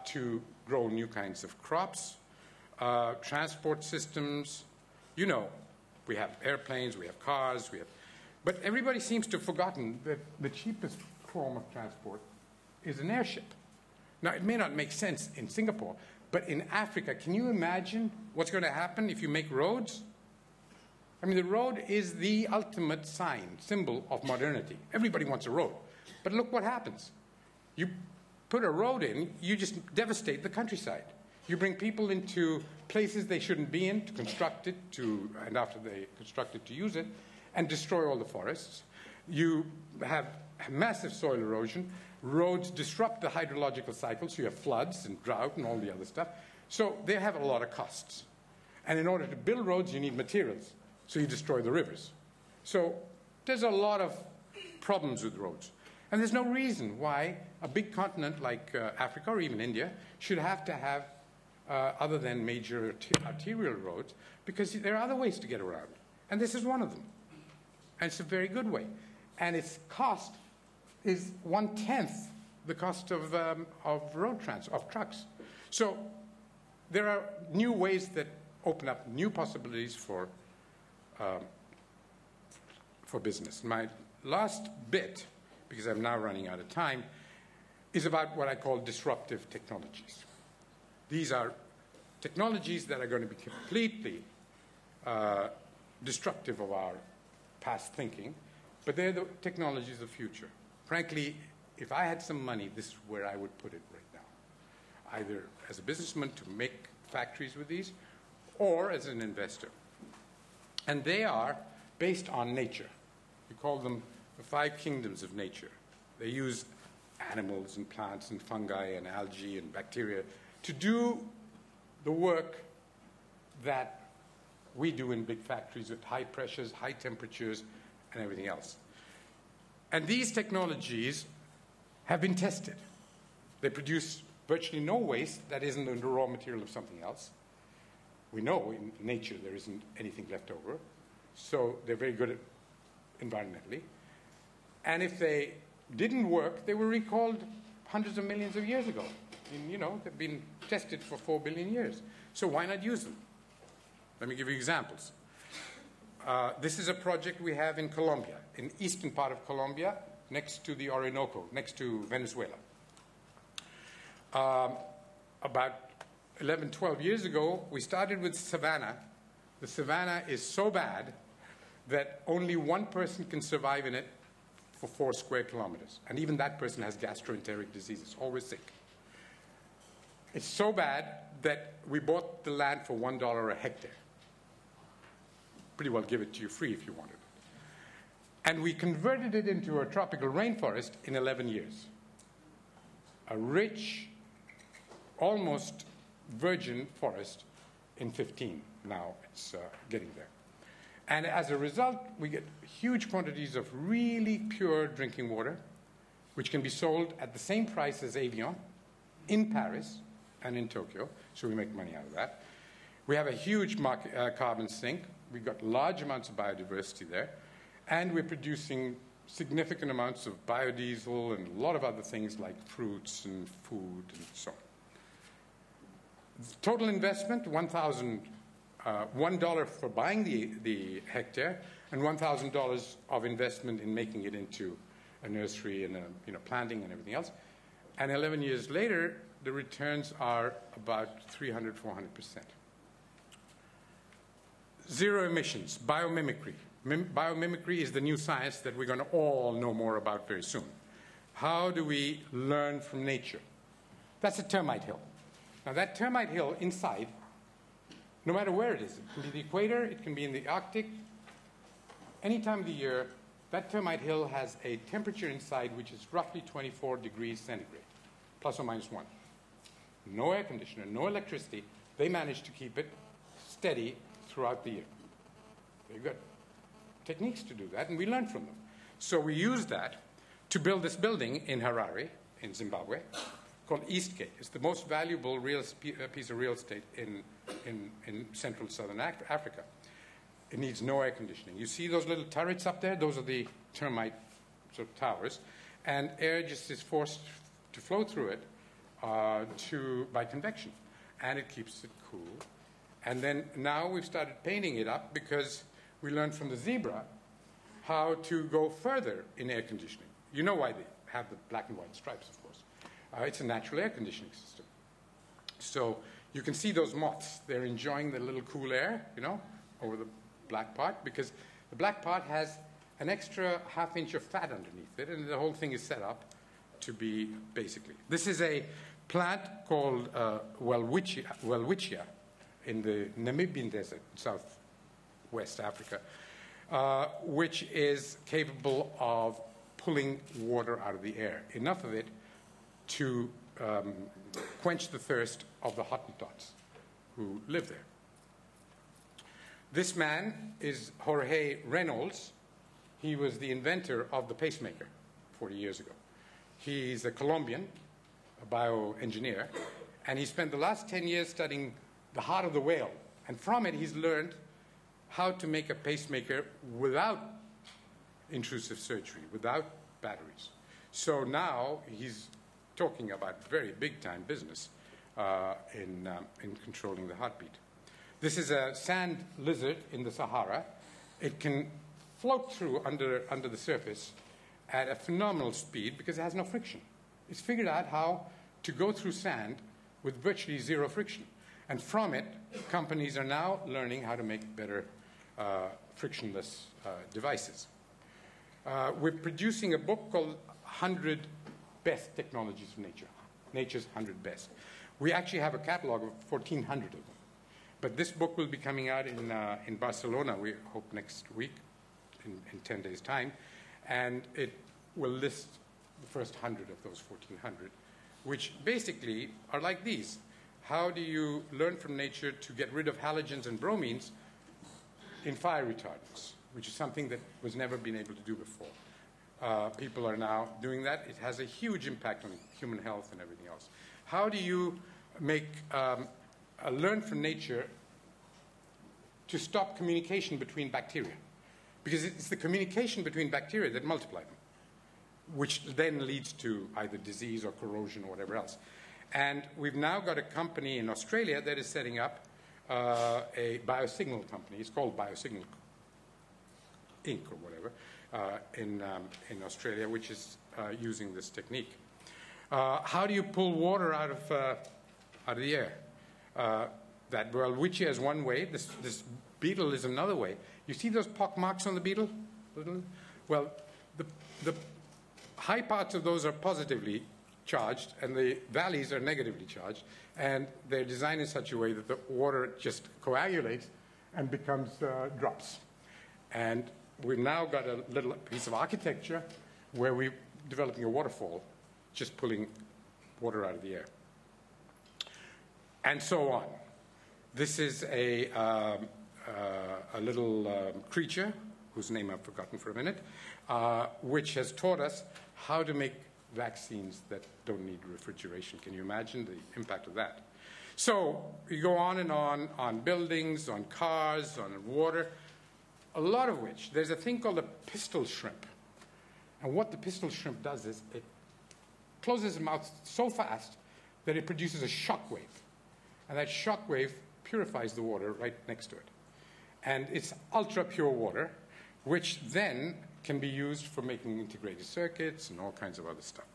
to grow new kinds of crops. Transport systems, we have airplanes, we have cars, but everybody seems to have forgotten that the cheapest form of transport is an airship. Now, it may not make sense in Singapore, but in Africa, can you imagine what's going to happen if you make roads? I mean, the road is the ultimate symbol of modernity. Everybody wants a road. But look what happens. You put a road in, you just devastate the countryside. You bring people into places they shouldn't be in to construct it, and after they construct it, to use it, and destroy all the forests. You have massive soil erosion. Roads disrupt the hydrological cycle, so you have floods and drought and all the other stuff. So they have a lot of costs. And in order to build roads, you need materials. So you destroy the rivers. So there's a lot of problems with roads. And there's no reason why a big continent like Africa or even India should have to have other than major arterial roads, because there are other ways to get around. And this is one of them. And it's a very good way. And its cost is 1/10 the cost of road transport, of trucks. So there are new ways that open up new possibilities for business. My last bit, because I'm now running out of time, is about what I call disruptive technologies. These are technologies that are going to be completely destructive of our past thinking, but they're the technologies of the future. Frankly, if I had some money, this is where I would put it right now, either as a businessman to make factories with these, or as an investor. And they are based on nature. We call them the 5 kingdoms of nature. They use animals and plants and fungi and algae and bacteria to do the work that we do in big factories with high pressures, high temperatures, and everything else. And these technologies have been tested. They produce virtually no waste that isn't the raw material of something else. We know in nature there isn't anything left over, so they're very good at environmentally. And if they didn't work, they were recalled hundreds of millions of years ago. And, they've been tested for 4 billion years. So why not use them? Let me give you examples. This is a project we have in Colombia, in the eastern part of Colombia, next to the Orinoco, next to Venezuela. About 11, 12 years ago, we started with savanna. The savanna is so bad that only one person can survive in it for 4 square kilometers. And even that person has gastroenteric diseases, always sick. It's so bad that we bought the land for $1 a hectare. Pretty well give it to you free if you wanted it. And we converted it into a tropical rainforest in 11 years. A rich, almost virgin forest in 15. Now it's getting there. And as a result, we get huge quantities of really pure drinking water, which can be sold at the same price as Evian in Paris and in Tokyo, so we make money out of that. We have a huge carbon sink. We've got large amounts of biodiversity there, and we're producing significant amounts of biodiesel and a lot of other things like fruits and food and so on. Total investment, $1 for buying the hectare, and $1,000 of investment in making it into a nursery and planting and everything else. And 11 years later, the returns are about 300, 400%. Zero emissions, biomimicry. Biomimicry is the new science that we're going to all know more about very soon. How do we learn from nature? That's a termite hill. Now, that termite hill inside, no matter where it is, it can be the equator, it can be in the Arctic, any time of the year, that termite hill has a temperature inside which is roughly 24 degrees centigrade, plus or minus 1. No air conditioner, no electricity. They manage to keep it steady throughout the year. They've got techniques to do that, and we learn from them. So we use that to build this building in Harare, in Zimbabwe, called Eastgate. It's the most valuable piece of real estate in central southern Africa. It needs no air conditioning. You see those little turrets up there? Those are the termite sort of towers. And air just is forced to flow through it by convection. And it keeps it cool. And then now we've started painting it up because we learned from the zebra how to go further in air conditioning. You know why they have the black and white stripes, of course. It's a natural air conditioning system. So you can see those moths. They're enjoying the little cool air, over the black part, because the black part has an extra half-inch of fat underneath it, and the whole thing is set up to be basically. This is a plant called welwitschia in the Namibian desert, southwest Africa, which is capable of pulling water out of the air, enough of it to quench the thirst of the Hottentots who live there. This man is Jorge Reynolds. He was the inventor of the pacemaker 40 years ago. He's a Colombian, a bioengineer, and he spent the last 10 years studying the heart of the whale. And from it, he's learned how to make a pacemaker without intrusive surgery, without batteries. So now he's talking about very big-time business in controlling the heartbeat. This is a sand lizard in the Sahara. It can float through under the surface at a phenomenal speed because it has no friction. It's figured out how to go through sand with virtually zero friction. And from it, companies are now learning how to make better frictionless devices. We're producing a book called 100 Best Technologies of Nature, Nature's 100 Best. We actually have a catalog of 1,400 of them. But this book will be coming out in Barcelona, we hope next week, in 10 days' time. And it will list the first 100 of those 1,400, which basically are like these. How do you learn from nature to get rid of halogens and bromines in fire retardants, which is something that was never been able to do before. People are now doing that. It has a huge impact on human health and everything else. How do you make learn from nature to stop communication between bacteria? Because it's the communication between bacteria that multiply them, which then leads to either disease or corrosion or whatever else. And we've now got a company in Australia that is setting up a biosignal company. It's called Biosignal Inc. or whatever in Australia, which is using this technique. How do you pull water out of the air? That Welwitschia is one way. This beetle is another way. You see those pock marks on the beetle? Well, the high parts of those are positively charged, and the valleys are negatively charged, and they're designed in such a way that the water just coagulates and becomes drops. And we've now got a little piece of architecture where we're developing a waterfall, just pulling water out of the air. And so on. This is a little creature, whose name I've forgotten for a minute, which has taught us how to make vaccines that don't need refrigeration. Can you imagine the impact of that? So you go on and on buildings, on cars, on water, a lot of which, there's a thing called a pistol shrimp. And what the pistol shrimp does is it closes its mouth so fast that it produces a shock wave. And that shock wave purifies the water right next to it. And it's ultra pure water, which then can be used for making integrated circuits and all kinds of other stuff.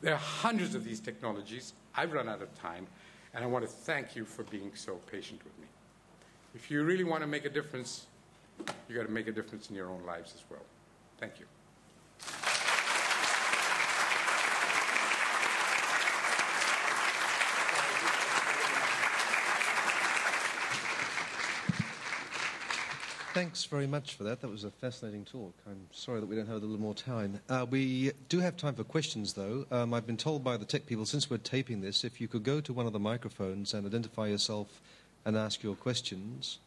There are hundreds of these technologies. I've run out of time, and I want to thank you for being so patient with me. If you really want to make a difference, you've got to make a difference in your own lives as well. Thank you. Thanks very much for that. That was a fascinating talk. I'm sorry that we don't have a little more time. We do have time for questions, though. I've been told by the tech people, since we're taping this, if you could go to one of the microphones and identify yourself and ask your questions,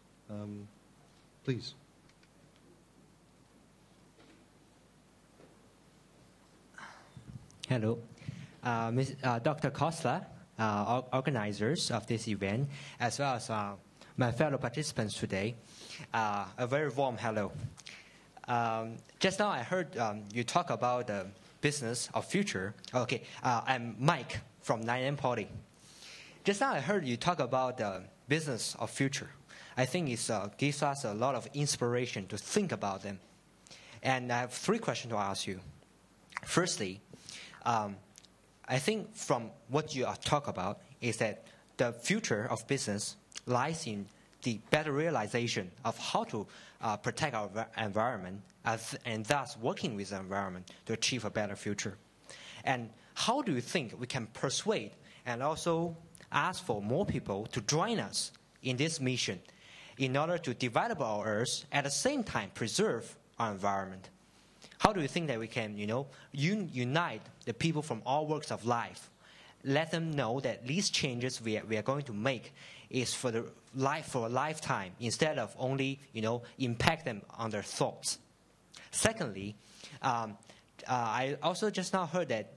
please. Hello. Dr. Khosla, organizers of this event, as well as my fellow participants today, a very warm hello. Just now I heard you talk about the business of future. Okay, I'm Mike from 9M Poly. Just now I heard you talk about the business of future. I think it gives us a lot of inspiration to think about them. And I have 3 questions to ask you. Firstly, I think from what you are talking about is that the future of business lies in the better realization of how to protect our environment and thus working with the environment to achieve a better future. And how do you think we can persuade and also ask for more people to join us in this mission in order to develop our Earth, at the same time preserve our environment? How do you think that we can, unite the people from all walks of life, let them know that these changes we are going to make is for a lifetime instead of only impact them on their thoughts. Secondly, I also just now heard that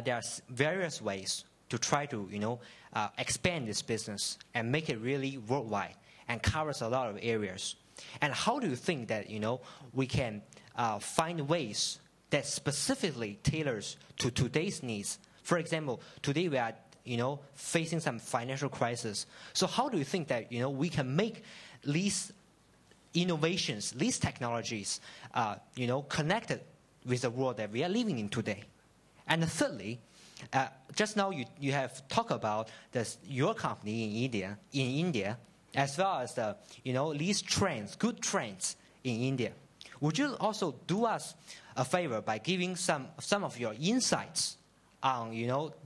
there are various ways to try to expand this business and make it really worldwide and covers a lot of areas. And how do you think that we can find ways that specifically tailors to today's needs? For example, today we are facing some financial crisis. So how do you think that we can make these innovations, these technologies, connected with the world that we are living in today? And thirdly, just now you have talked about your company in India, as well as the these trends, good trends in India. Would you also do us a favor by giving some of your insights on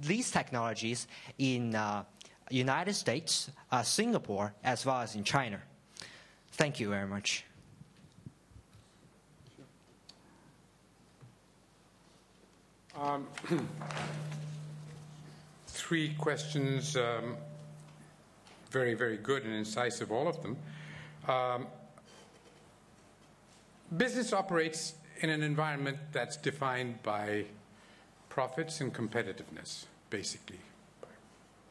these technologies in United States, Singapore, as well as in China? Thank you very much. Three questions, very, very good and incisive, all of them. Business operates in an environment that's defined by profits and competitiveness, basically.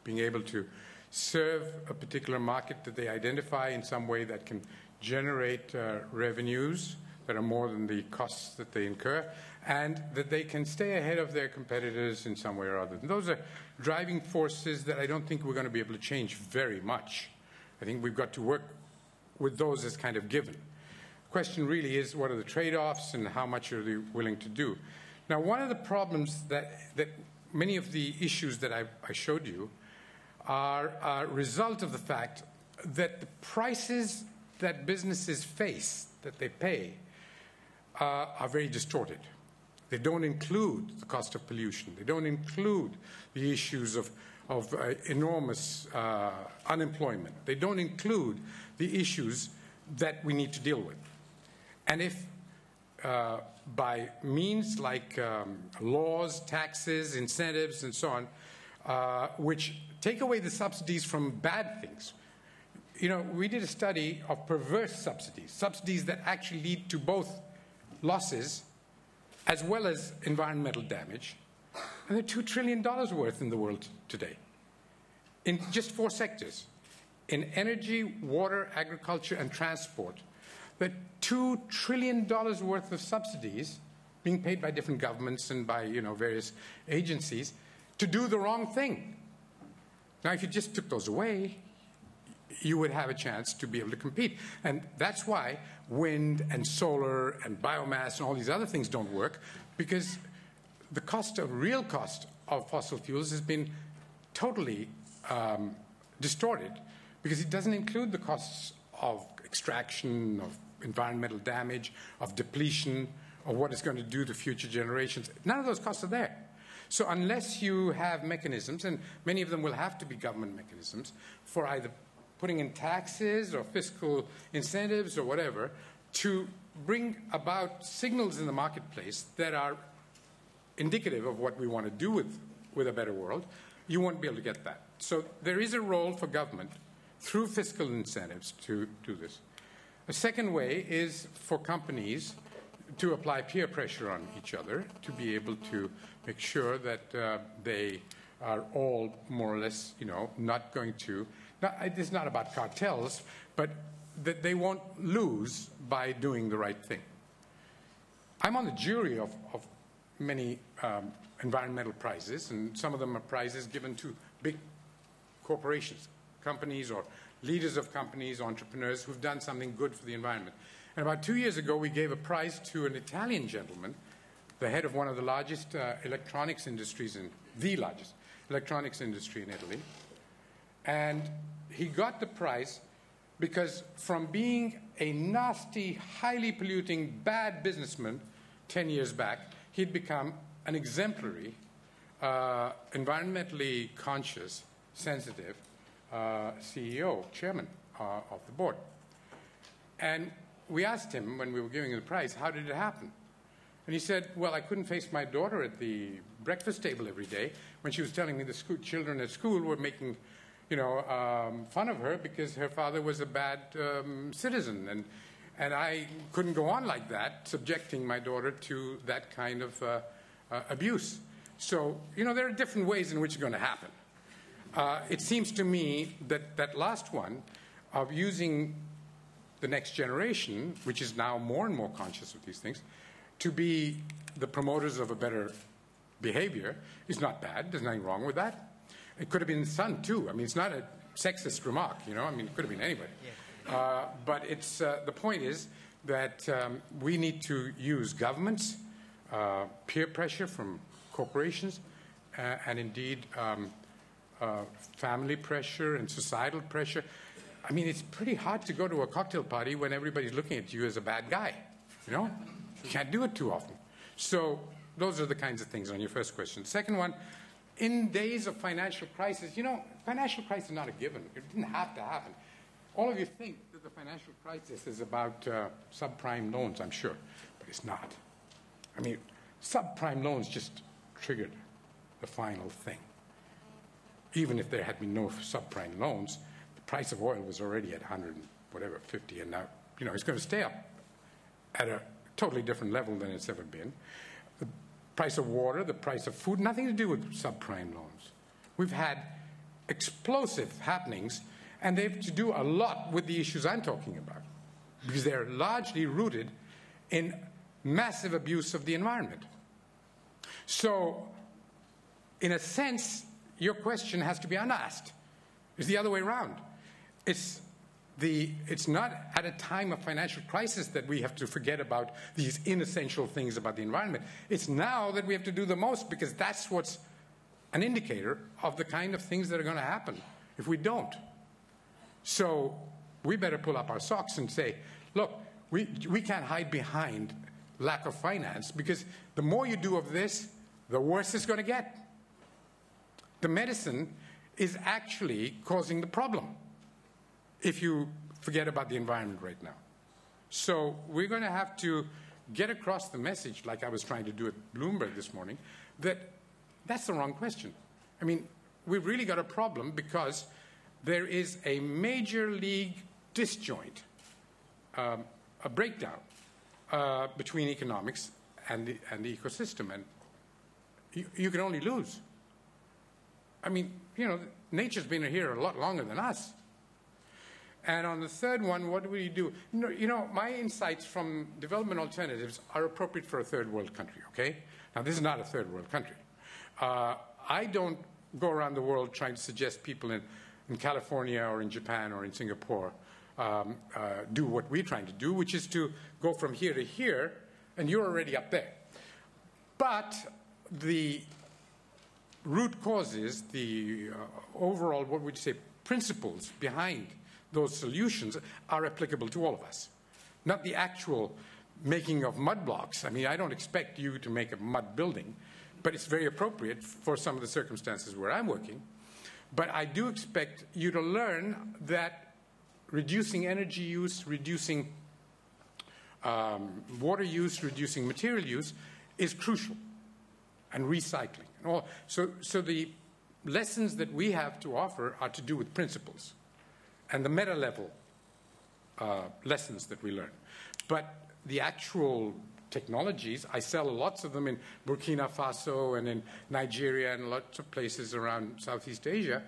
Being able to serve a particular market that they identify in some way that can generate revenues that are more than the costs that they incur, and that they can stay ahead of their competitors in some way or other. And those are driving forces that I don't think we're going to be able to change very much. I think we've got to work with those as kind of given. The question really is, what are the trade-offs and how much are they willing to do? Now, one of the problems that many of the issues that I showed you are a result of the fact that the prices that businesses face, that they pay, are very distorted. They don't include the cost of pollution. They don't include the issues of enormous unemployment. They don't include the issues that we need to deal with. And if by means like laws, taxes, incentives, and so on, which take away the subsidies from bad things. We did a study of perverse subsidies that actually lead to both losses as well as environmental damage. And they're $2 trillion worth in the world today, in just 4 sectors. In energy, water, agriculture, and transport, there are $2 trillion worth of subsidies being paid by different governments and by various agencies to do the wrong thing. Now, if you just took those away, you would have a chance to be able to compete. And that's why wind and solar and biomass and all these other things don't work, because the real cost of fossil fuels has been totally distorted, because it doesn't include the costs of extraction, of environmental damage, of depletion, of what it's going to do to future generations. None of those costs are there. So unless you have mechanisms, and many of them will have to be government mechanisms, for either putting in taxes or fiscal incentives or whatever, to bring about signals in the marketplace that are indicative of what we want to do with a better world, you won't be able to get that. So there is a role for government through fiscal incentives to do this. A second way is for companies to apply peer pressure on each other to be able to make sure that they are all more or less, not going to. It's not about cartels, but that they won't lose by doing the right thing. I'm on the jury of many environmental prizes, and some of them are prizes given to big corporations, companies or leaders of companies, entrepreneurs who've done something good for the environment. And about 2 years ago, we gave a prize to an Italian gentleman, the head of one of the largest electronics industries, the largest electronics industry in Italy. And he got the prize because from being a nasty, highly polluting, bad businessman 10 years back, he'd become an exemplary, environmentally conscious, sensitive CEO, chairman of the board. And we asked him when we were giving him the prize, how did it happen? And he said, well, I couldn't face my daughter at the breakfast table every day when she was telling me the children at school were making fun of her because her father was a bad citizen. And I couldn't go on like that, subjecting my daughter to that kind of abuse. So, there are different ways in which it's going to happen. It seems to me that that last one of using the next generation, which is now more and more conscious of these things, to be the promoters of a better behavior is not bad. There's nothing wrong with that. It could have been the son, too. I mean, it's not a sexist remark, I mean, it could have been anybody. Yeah. But it's the point is that we need to use governments, peer pressure from corporations, and indeed family pressure and societal pressure. I mean, it's pretty hard to go to a cocktail party when everybody's looking at you as a bad guy, You can't do it too often. So those are the kinds of things on your first question. Second one, in days of financial crisis, financial crisis is not a given. It didn't have to happen. All of you think that the financial crisis is about subprime loans, I'm sure, but it's not. I mean, subprime loans just triggered the final thing. Even if there had been no subprime loans, the price of oil was already at 150, and now, it's going to stay up at a totally different level than it's ever been. The price of water, the price of food, nothing to do with subprime loans. We've had explosive happenings, and they have to do a lot with the issues I'm talking about, because they're largely rooted in massive abuse of the environment. So, in a sense, your question has to be unasked. It's the other way around. It's not at a time of financial crisis that we have to forget about these inessential things about the environment. It's now that we have to do the most, because that's what's an indicator of the kind of things that are going to happen if we don't. So we better pull up our socks and say, look, we can't hide behind lack of finance, because the more you do of this, the worse it's going to get. The medicine is actually causing the problem if you forget about the environment right now. So we're going to have to get across the message, like I was trying to do at Bloomberg this morning, that that's the wrong question. I mean, we've really got a problem because there is a major league disjoint, a breakdown between economics and the ecosystem, and you can only lose. I mean, nature's been here a lot longer than us. And on the third one, what do we do? My insights from development alternatives are appropriate for a third world country, okay? Now, this is not a third world country. I don't go around the world trying to suggest people in California or in Japan or in Singapore do what we're trying to do, which is to go from here to here, and you're already up there. But the root causes, the overall, what would you say, principles behind those solutions are applicable to all of us. Not the actual making of mud blocks. I mean, I don't expect you to make a mud building, but it's very appropriate for some of the circumstances where I'm working. But I do expect you to learn that reducing energy use, reducing water use, reducing material use is crucial, and recycling. So the lessons that we have to offer are to do with principles and the meta-level lessons that we learn. But the actual technologies, I sell lots of them in Burkina Faso and in Nigeria and lots of places around Southeast Asia,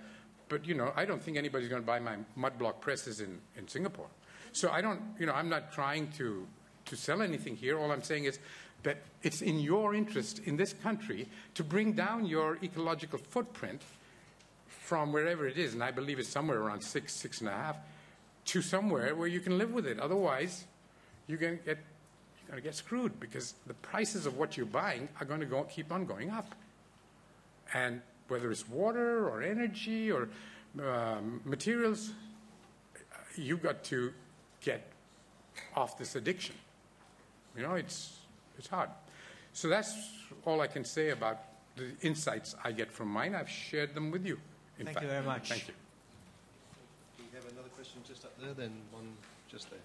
but I don't think anybody's going to buy my mud block presses in Singapore. So I'm not trying to sell anything here. All I'm saying is that it's in your interest in this country to bring down your ecological footprint from wherever it is, and I believe it's somewhere around 6.5, to somewhere where you can live with it. Otherwise, you're going to get screwed, because the prices of what you're buying are going to keep on going up. And whether it's water or energy or materials, you've got to get off this addiction. It's hard. So that's all I can say about the insights I get from mine. I've shared them with you. Thank you very much. Thank you. We have another question just up there, then one just there.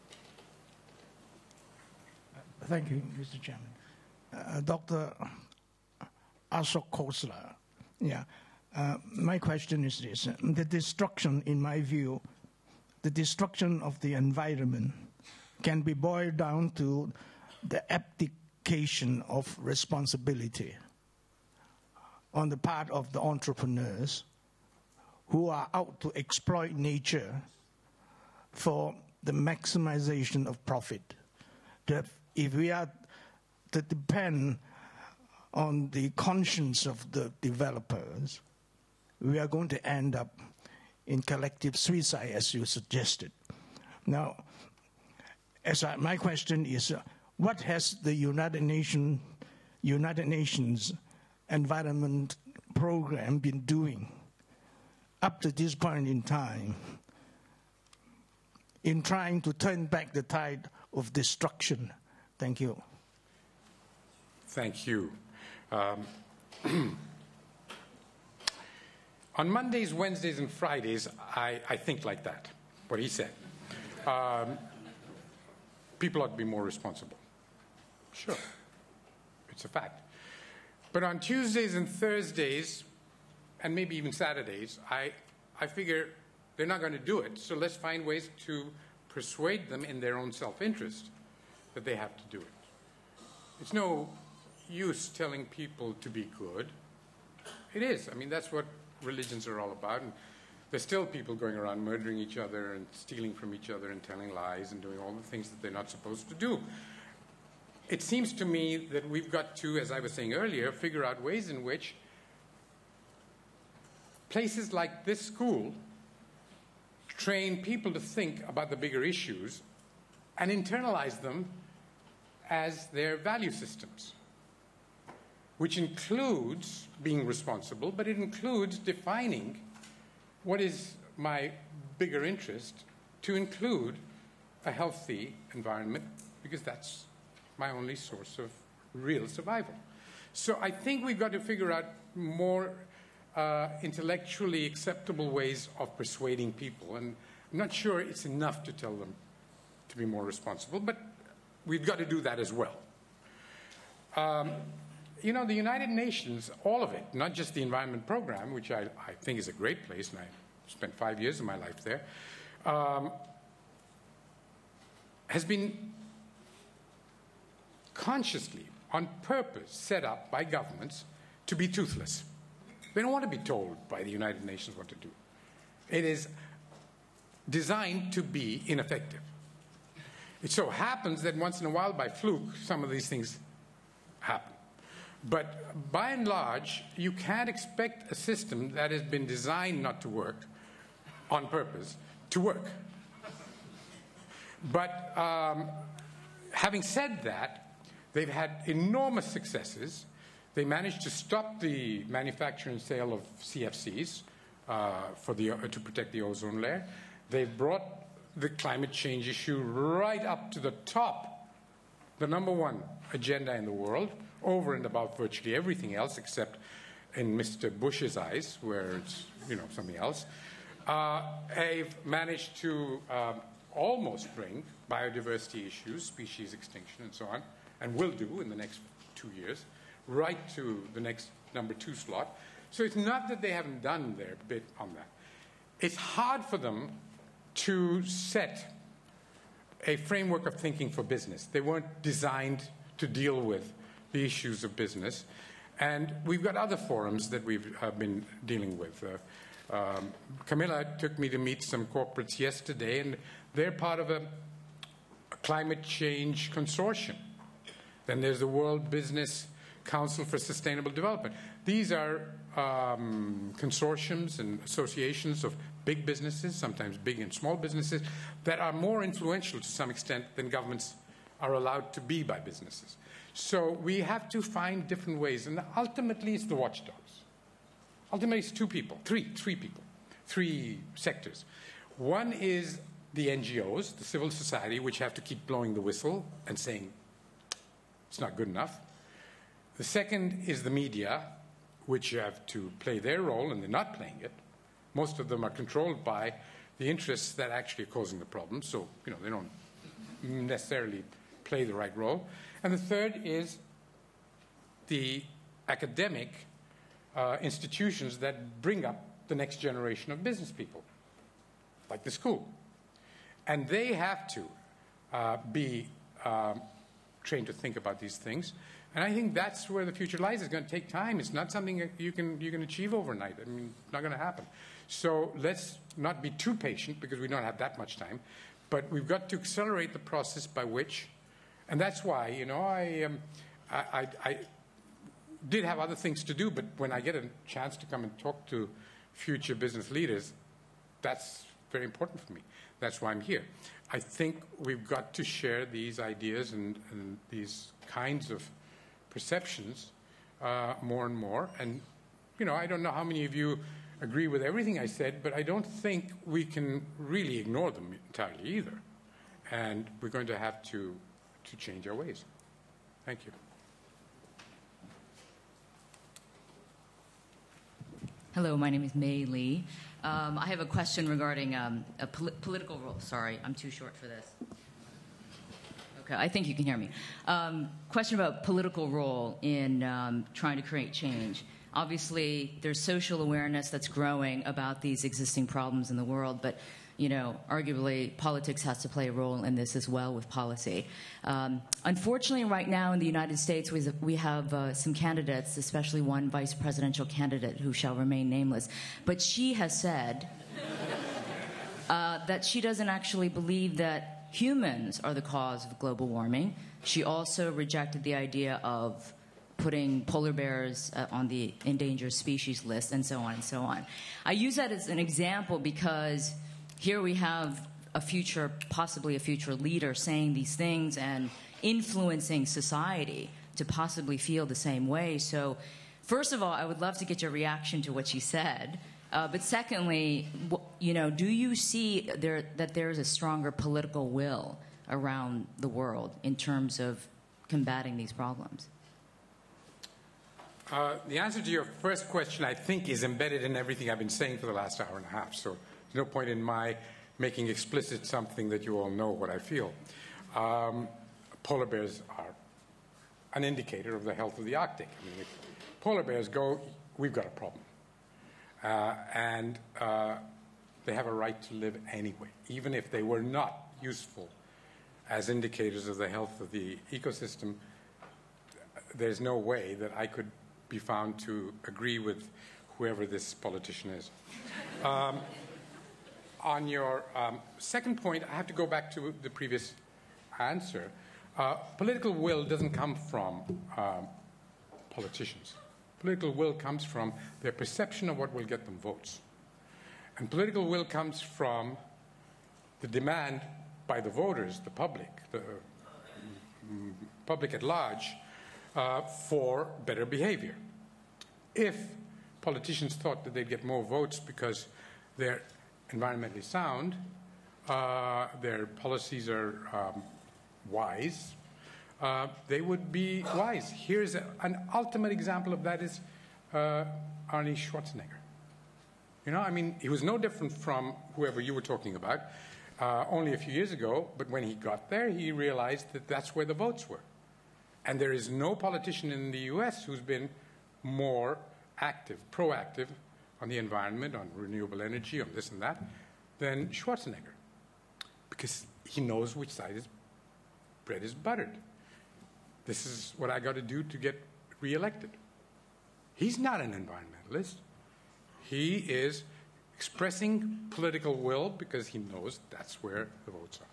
Thank you, Mr. Chairman. Dr. Ashok Khosla, My question is this. The destruction, in my view, the destruction of the environment can be boiled down to the abdication of responsibility on the part of the entrepreneurs who are out to exploit nature for the maximization of profit. That if we are to depend on the conscience of the developers, we are going to end up in collective suicide, as you suggested. Now, my question is, what has the United Nations Environment Program been doing up to this point in time in trying to turn back the tide of destruction? Thank you. Thank you. On Mondays, Wednesdays, and Fridays, I think like that, what he said. People ought to be more responsible. Sure. It's a fact. But on Tuesdays and Thursdays, and maybe even Saturdays, I figure they're not going to do it, so let's find ways to persuade them in their own self-interest that they have to do it. It's no use telling people to be good. It is. I mean, that's what religions are all about. And there's still people going around murdering each other and stealing from each other and telling lies and doing all the things that they're not supposed to do. It seems to me that we've got to, as I was saying earlier, figure out ways in which places like this school train people to think about the bigger issues and internalize them as their value systems, which includes being responsible, but it includes defining what is my bigger interest to include a healthy environment, because that's my only source of real survival. So I think we've got to figure out more intellectually acceptable ways of persuading people. And I'm not sure it's enough to tell them to be more responsible, but we've got to do that as well. You know, the United Nations, all of it, not just the Environment Program, which I think is a great place, and I spent 5 years of my life there, has been consciously, on purpose, set up by governments to be toothless. They don't want to be told by the United Nations what to do. It is designed to be ineffective. It so happens that once in a while, by fluke, some of these things happen. But by and large, you can't expect a system that has been designed not to work on purpose to work. But having said that, they've had enormous successes. They managed to stop the manufacture and sale of CFCs to protect the ozone layer. They've brought the climate change issue right up to the top, the #1 agenda in the world, over and above virtually everything else, except in Mr. Bush's eyes, where it's, you know, something else. They've managed to almost bring biodiversity issues, species extinction, and so on, and will do in the next 2 years, right to the next #2 slot. So it's not that they haven't done their bit on that. It's hard for them to set a framework of thinking for business. They weren't designed to deal with the issues of business. And we've got other forums that we've been dealing with. Camilla took me to meet some corporates yesterday, and they're part of a climate change consortium. Then there's the World Business Council for Sustainable Development. These are consortiums and associations of big businesses, sometimes big and small businesses, that are more influential to some extent than governments are allowed to be by businesses. So we have to find different ways, and ultimately it's the watchdogs. Ultimately it's three sectors. One is the NGOs, the civil society, which have to keep blowing the whistle and saying it's not good enough. The second is the media, which have to play their role, and they're not playing it. Most of them are controlled by the interests that actually are causing the problem, so they don't necessarily play the right role. And the third is the academic institutions that bring up the next generation of business people, like the school. And they have to be trained to think about these things. And I think that's where the future lies. It's going to take time. It's not something that you can achieve overnight. I mean, it's not going to happen. So let's not be too patient, because we don't have that much time. But we've got to accelerate the process by which, and that's why, you know, I did have other things to do, but when I get a chance to come and talk to future business leaders, that's very important for me. That's why I'm here. I think we've got to share these ideas and these kinds of perceptions more and more. And, you know, I don't know how many of you agree with everything I said, but I don't think we can really ignore them entirely either. And we're going to have to change our ways. Thank you. Hello, my name is Mei Lee. I have a question regarding a political role. Sorry, I'm too short for this. Okay, I think you can hear me. Question about political role in trying to create change. Obviously, there's social awareness that's growing about these existing problems in the world, but you know, arguably, politics has to play a role in this as well with policy. Unfortunately, right now in the United States, we have some candidates, especially one vice presidential candidate who shall remain nameless. But she has said that she doesn't actually believe that humans are the cause of global warming. She also rejected the idea of putting polar bears on the endangered species list, and so on and so on. I use that as an example because here we have possibly a future leader saying these things and influencing society to possibly feel the same way. So, first of all, I would love to get your reaction to what she said. But secondly, you know, do you see that there is a stronger political will around the world in terms of combating these problems? The answer to your first question, I think, is embedded in everything I've been saying for the last hour and a half. So there's no point in my making explicit something that you all know what I feel. Polar bears are an indicator of the health of the Arctic. I mean, if polar bears go, we've got a problem. And they have a right to live anyway, even if they were not useful as indicators of the health of the ecosystem. There's no way that I could be found to agree with whoever this politician is. On your second point, I have to go back to the previous answer. Political will doesn't come from politicians. Political will comes from their perception of what will get them votes. And political will comes from the demand by the voters, the public at large, for better behavior. If politicians thought that they'd get more votes because they're environmentally sound, their policies are wise, they would be wise. Here's an ultimate example of that is Arnie Schwarzenegger. You know, I mean, he was no different from whoever you were talking about only a few years ago, but when he got there, he realized that that's where the votes were. And there is no politician in the U.S. who's been more active, proactive on the environment, on renewable energy, on this and that, than Schwarzenegger. Because he knows which side his bread is buttered. This is what I got to do to get reelected. He's not an environmentalist. He is expressing political will because he knows that's where the votes are.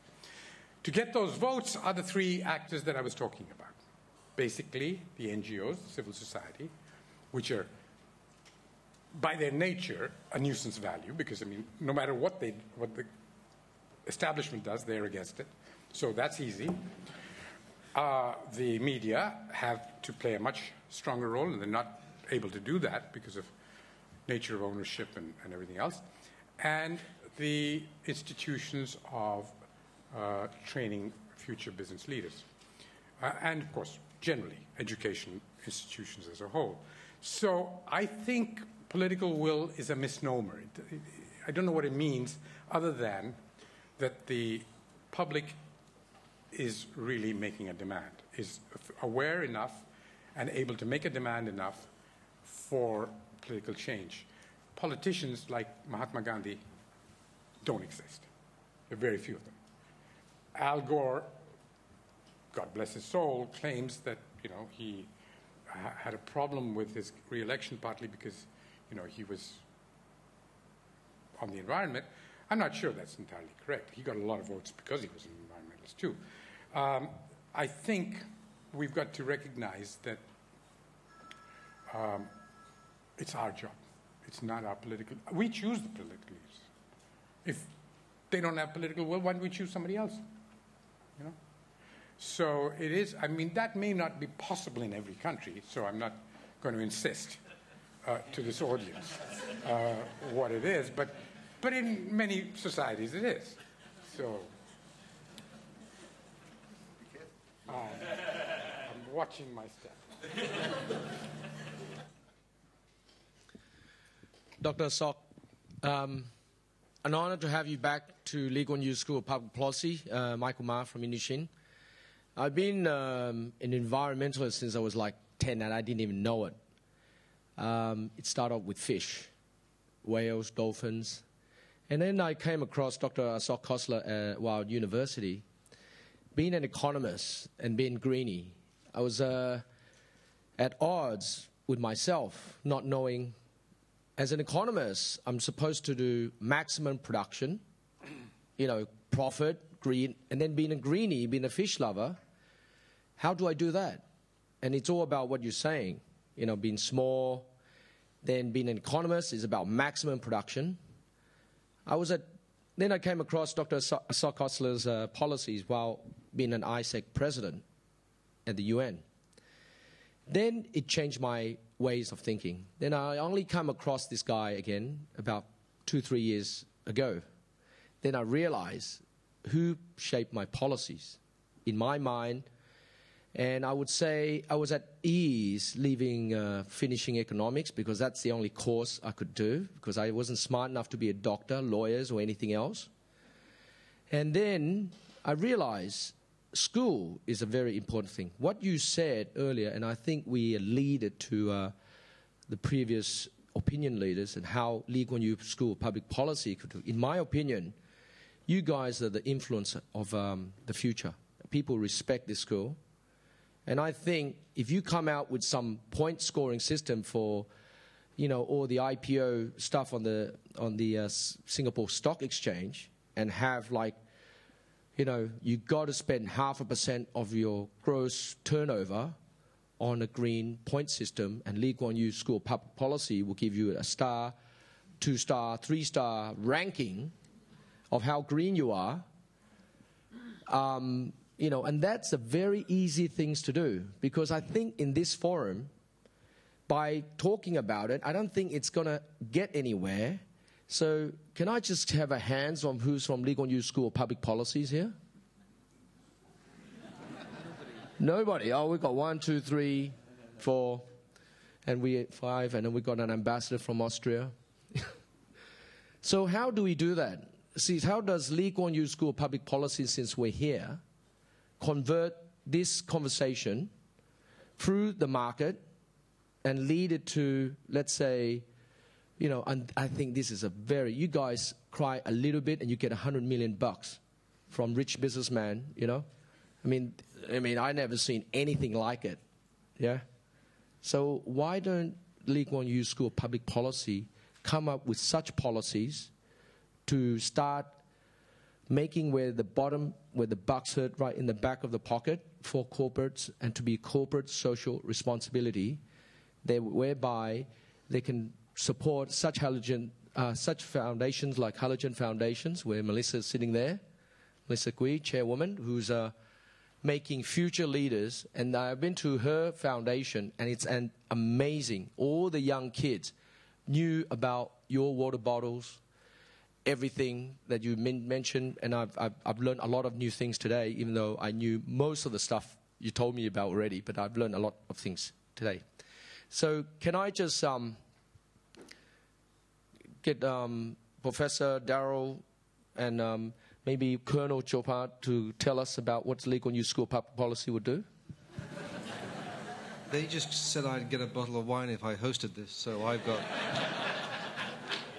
To get those votes are the three actors that I was talking about. Basically, the NGOs, civil society, which are, by their nature, a nuisance value, because, I mean, no matter what the establishment does, they're against it. So that's easy. The media have to play a much stronger role, and they're not able to do that because of nature of ownership and everything else. And the institutions of training future business leaders. And, of course, generally, education institutions as a whole. So I think political will is a misnomer. I don't know what it means other than that the public is really making a demand, is aware enough and able to make a demand enough for political change. Politicians like Mahatma Gandhi don't exist. There are very few of them. Al Gore, God bless his soul, claims that he had a problem with his re-election partly because he was on the environment. I'm not sure that's entirely correct. He got a lot of votes because he was an environmentalist too. I think we've got to recognize that it's our job. It's not our political. We choose the political leaders. If they don't have political will, why don't we choose somebody else? So it is. I mean, that may not be possible in every country. So I'm not going to insist to this audience what it is, but in many societies it is. So I'm watching my step. Dr. Ashok, an honor to have you back to Lee Kuan Yew School of Public Policy. Michael Ma from Indochin. I've been an environmentalist since I was like 10 and I didn't even know it. It started off with fish, whales, dolphins. And then I came across Dr. Ashok Khosla while at university. Being an economist and being greenie, I was at odds with myself, not knowing, as an economist, I'm supposed to do maximum production, profit, greed, and then being a greenie, being a fish lover, how do I do that? And it's all about what you're saying, being small. Then being an economist is about maximum production. Then I came across Dr. Ashok Khosla's policies while being an ISEC president at the UN. Then it changed my ways of thinking. Then I only come across this guy again about 2-3 years ago. Then I realized who shaped my policies in my mind. And I would say I was at ease leaving finishing economics because that's the only course I could do because I wasn't smart enough to be a doctor, lawyers, or anything else. And then I realized school is a very important thing. What you said earlier, and I think we lead it to the previous opinion leaders and how Lee Kuan Yew School of Public Policy could do. In my opinion, you guys are the influence of the future. People respect this school. And I think if you come out with some point scoring system for, all the IPO stuff on the Singapore Stock Exchange and have you got to spend 0.5% of your gross turnover on a green point system, and Lee Kuan Yew School of Public Policy will give you a star, 2-star, 3-star ranking of how green you are. And that's a very easy thing to do because I think in this forum, by talking about it, I don't think it's going to get anywhere. So can I just have a hands on who's from Lee Kuan Yew School of Public Policies here? Nobody. Oh, we've got 1, 2, 3, 4, and we 5, and then we got an ambassador from Austria. So how do we do that? See, how does Lee Kuan Yew School of Public Policy, since we're here, convert this conversation through the market and lead it to, let's say, and I think this is you guys cry a little bit and you get $100 million from rich businessman, I mean, I never seen anything like it, yeah? So why don't Lee Kuan Yew School of Public Policy come up with such policies to start making where the bucks hurt right in the back of the pocket for corporates and to be corporate social responsibility, whereby they can support such foundations like Halogen Foundations, where Melissa is sitting there, Melissa Gui, chairwoman, who's making future leaders. And I've been to her foundation, and it's amazing. All the young kids knew about your water bottles, everything that you mentioned, and I've learned a lot of new things today, even though I knew most of the stuff you told me about already, but I've learned a lot of things today. So can I just get Professor Darrell and maybe Colonel Chopard to tell us about what Lee Kuan Yew School of Public Policy would do? They just said I'd get a bottle of wine if I hosted this, so I've got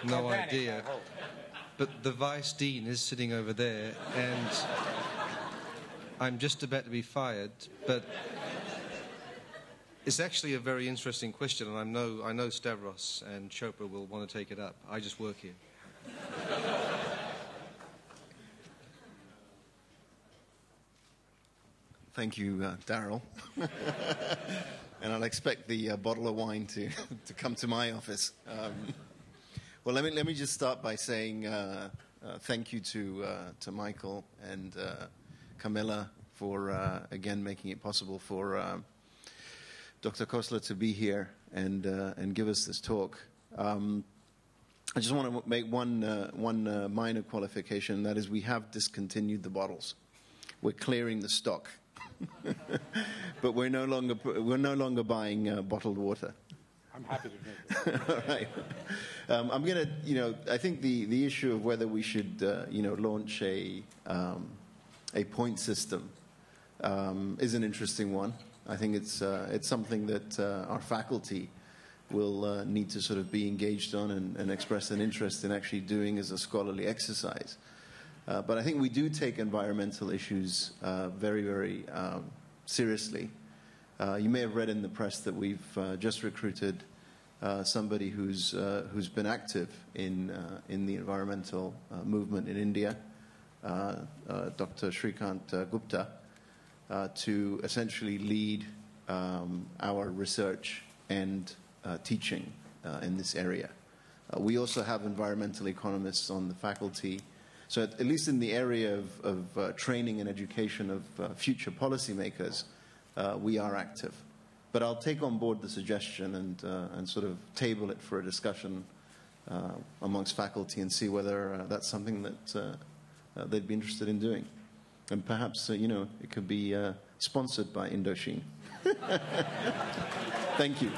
no idea. But the Vice Dean is sitting over there, and I'm just about to be fired, but it's actually a very interesting question, and I know Stavros and Chopra will want to take it up. I just work here. Thank you, Daryl. And I'll expect the bottle of wine to come to my office. Well, let me just start by saying thank you to Michael and Camilla for again making it possible for Dr. Khosla to be here and give us this talk. I just want to make one minor qualification, and that is we have discontinued the bottles. We're clearing the stock. But we're no longer buying bottled water. I'm happy to drink it. All right. I'm going to, I think the issue of whether we should, launch a point system is an interesting one. I think it's something that our faculty will need to sort of be engaged on and express an interest in actually doing as a scholarly exercise. But I think we do take environmental issues very, very seriously. You may have read in the press that we've just recruited somebody who's been active in the environmental movement in India, Dr. Shrikant Gupta, to essentially lead our research and teaching in this area. We also have environmental economists on the faculty. So at least in the area of training and education of future policymakers, we are active. But I'll take on board the suggestion and sort of table it for a discussion amongst faculty and see whether that's something that they'd be interested in doing. And perhaps, it could be sponsored by Indochine. Thank you.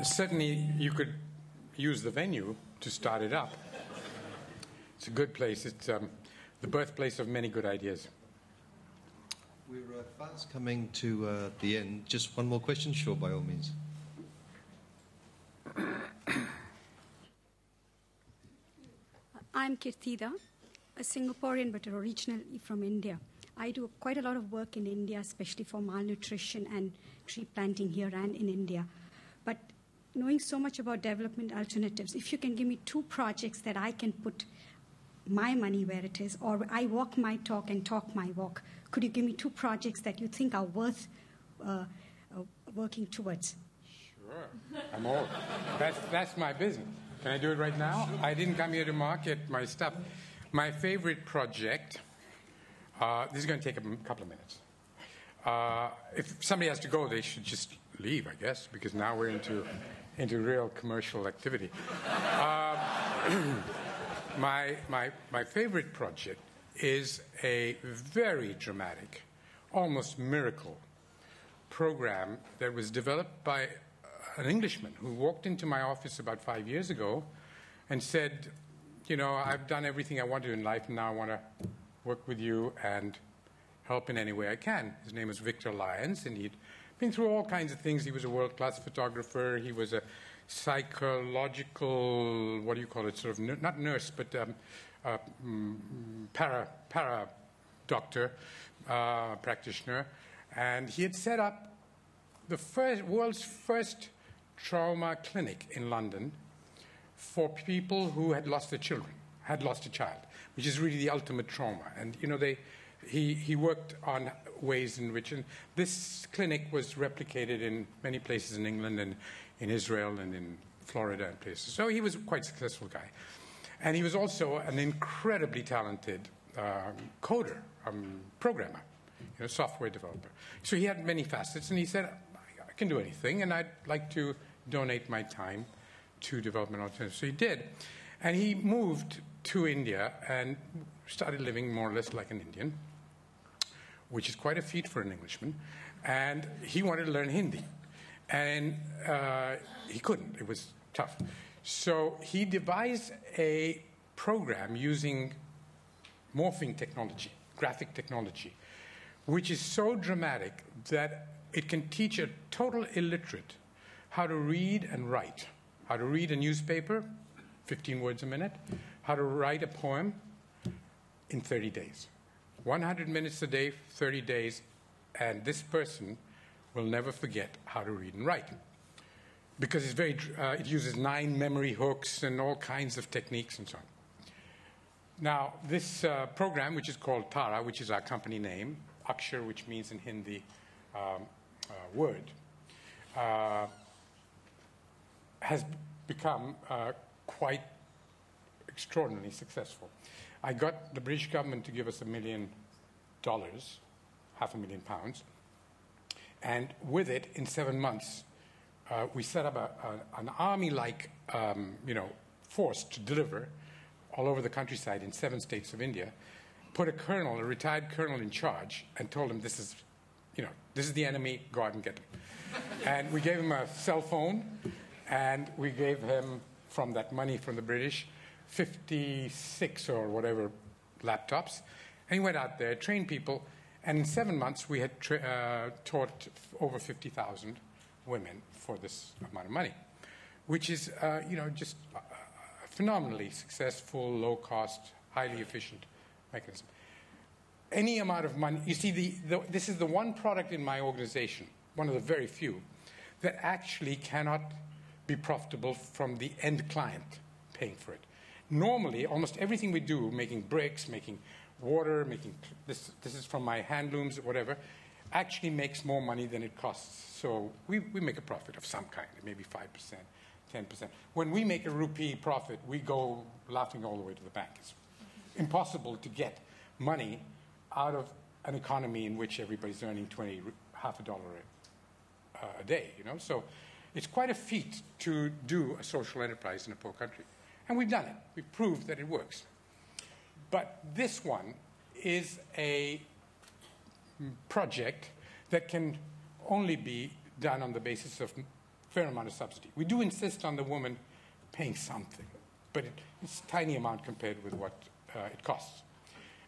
Certainly, you could use the venue to start it up. It's a good place. It's the birthplace of many good ideas. We're fast coming to the end. Just one more question? Sure, by all means. I'm Kirtida, a Singaporean but originally from India. I do quite a lot of work in India, especially for malnutrition and tree planting here and in India. But knowing so much about development alternatives, if you can give me 2 projects that I can put my money where it is, or I walk my talk and talk my walk, could you give me 2 projects that you think are worth working towards? Sure. I'm all. That's my business. Can I do it right now? Sure. I didn't come here to market my stuff. My favorite project, this is going to take a couple of minutes. If somebody has to go, they should just leave, I guess, because now we're into real commercial activity. My favorite project is a very dramatic, almost miracle program that was developed by an Englishman who walked into my office about 5 years ago and said, I've done everything I want to in life, and now I want to work with you and help in any way I can. His name was Victor Lyons, and he'd been through all kinds of things. He was a world-class photographer. He was a psychological, sort of, not nurse, but para doctor, practitioner. And he had set up the world's first trauma clinic in London for people who had lost a child, which is really the ultimate trauma. And, he worked on ways in which, and this clinic was replicated in many places in England and in Israel and in Florida and places. So he was quite a successful guy. And he was also an incredibly talented coder, programmer, software developer. So he had many facets, and he said, I can do anything, and I'd like to donate my time to development alternatives. So he did. And he moved to India and started living more or less like an Indian, which is quite a feat for an Englishman. And he wanted to learn Hindi. And he couldn't. It was tough. So he devised a program using morphing technology graphic technology, which is so dramatic that it can teach a total illiterate how to read and write, how to read a newspaper, 15 words a minute, how to write a poem in 30 days. 100 minutes a day, 30 days, and this person will never forget how to read and write. Because it's it uses 9 memory hooks and all kinds of techniques and so on. Now, this program, which is called Tara, which is our company name, Akshar, which means in Hindi word, has become quite extraordinarily successful. I got the British government to give us $1 million, £500,000, and with it, in 7 months, we set up an army-like, force to deliver all over the countryside in 7 states of India. Put a retired colonel, in charge, and told him, this is the enemy. Go out and get them. And we gave him a cell phone, and we gave him, from that money from the British, 56 or whatever laptops. And he went out there, trained people, and in 7 months we had taught over 50,000 women for this amount of money, which is, just a phenomenally successful, low-cost, highly efficient mechanism. Any amount of money, you see, this is the one product in my organization, one of the very few, that actually cannot be profitable from the end client paying for it. Normally, almost everything we do, making bricks, making water, making this is from my hand looms, whatever, actually makes more money than it costs. So we make a profit of some kind, maybe 5%, 10%. When we make a rupee profit, we go laughing all the way to the bank. It's impossible to get money out of an economy in which everybody's earning half a dollar a day, So it's quite a feat to do a social enterprise in a poor country. And we've done it. We've proved that it works. But this one is a project that can only be done on the basis of a fair amount of subsidy. We do insist on the woman paying something, but it's a tiny amount compared with what it costs.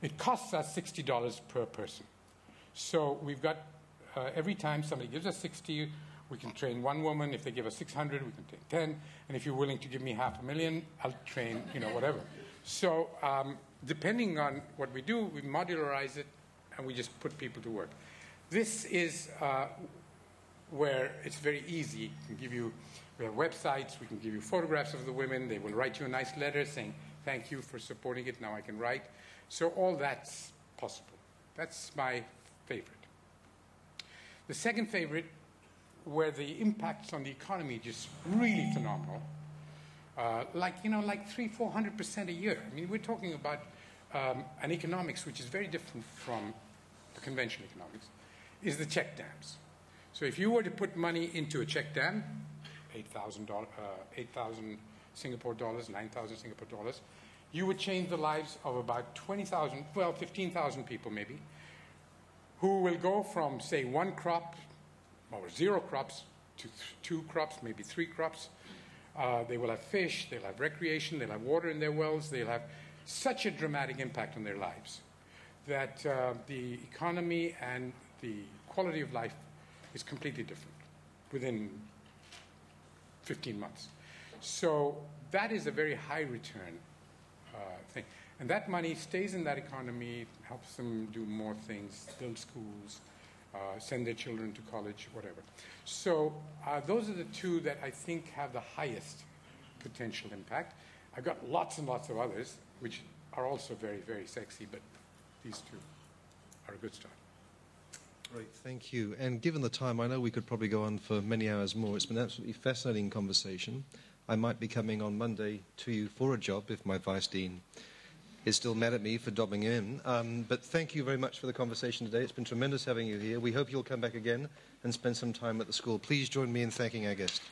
It costs us $60 per person. So we've got, every time somebody gives us 60, we can train one woman. If they give us 600, we can train 10. And if you're willing to give me $500,000, I'll train, whatever. So depending on what we do, we modularize it, and we just put people to work. This is where it's very easy. We have websites, we can give you photographs of the women. They will write you a nice letter saying, thank you for supporting it, now I can write. So all that's possible. That's my favorite. The second favorite, where the impacts on the economy are just really phenomenal, like 300-400% a year. I mean, we're talking about an economics which is very different from the conventional economics, is the check dams. So if you were to put money into a check dam, 8,000 Singapore dollars, 9,000 Singapore dollars, you would change the lives of about 15,000 people maybe, who will go from, say, 1 crop or 0 crops to 2 crops, maybe 3 crops. They will have fish, they'll have recreation, they'll have water in their wells, they'll have such a dramatic impact on their lives that the economy and the quality of life is completely different within 15 months. So that is a very high return thing. And that money stays in that economy, helps them do more things, build schools, send their children to college, whatever. So those are the two that I think have the highest potential impact. I've got lots and lots of others, which are also very, very sexy, but these two are a good start. Great, thank you. And given the time, I know we could probably go on for many hours more. It's been an absolutely fascinating conversation. I might be coming on Monday to you for a job if my Vice Dean is still mad at me for dobbing in. But thank you very much for the conversation today. It's been tremendous having you here. We hope you'll come back again and spend some time at the school. Please join me in thanking our guest.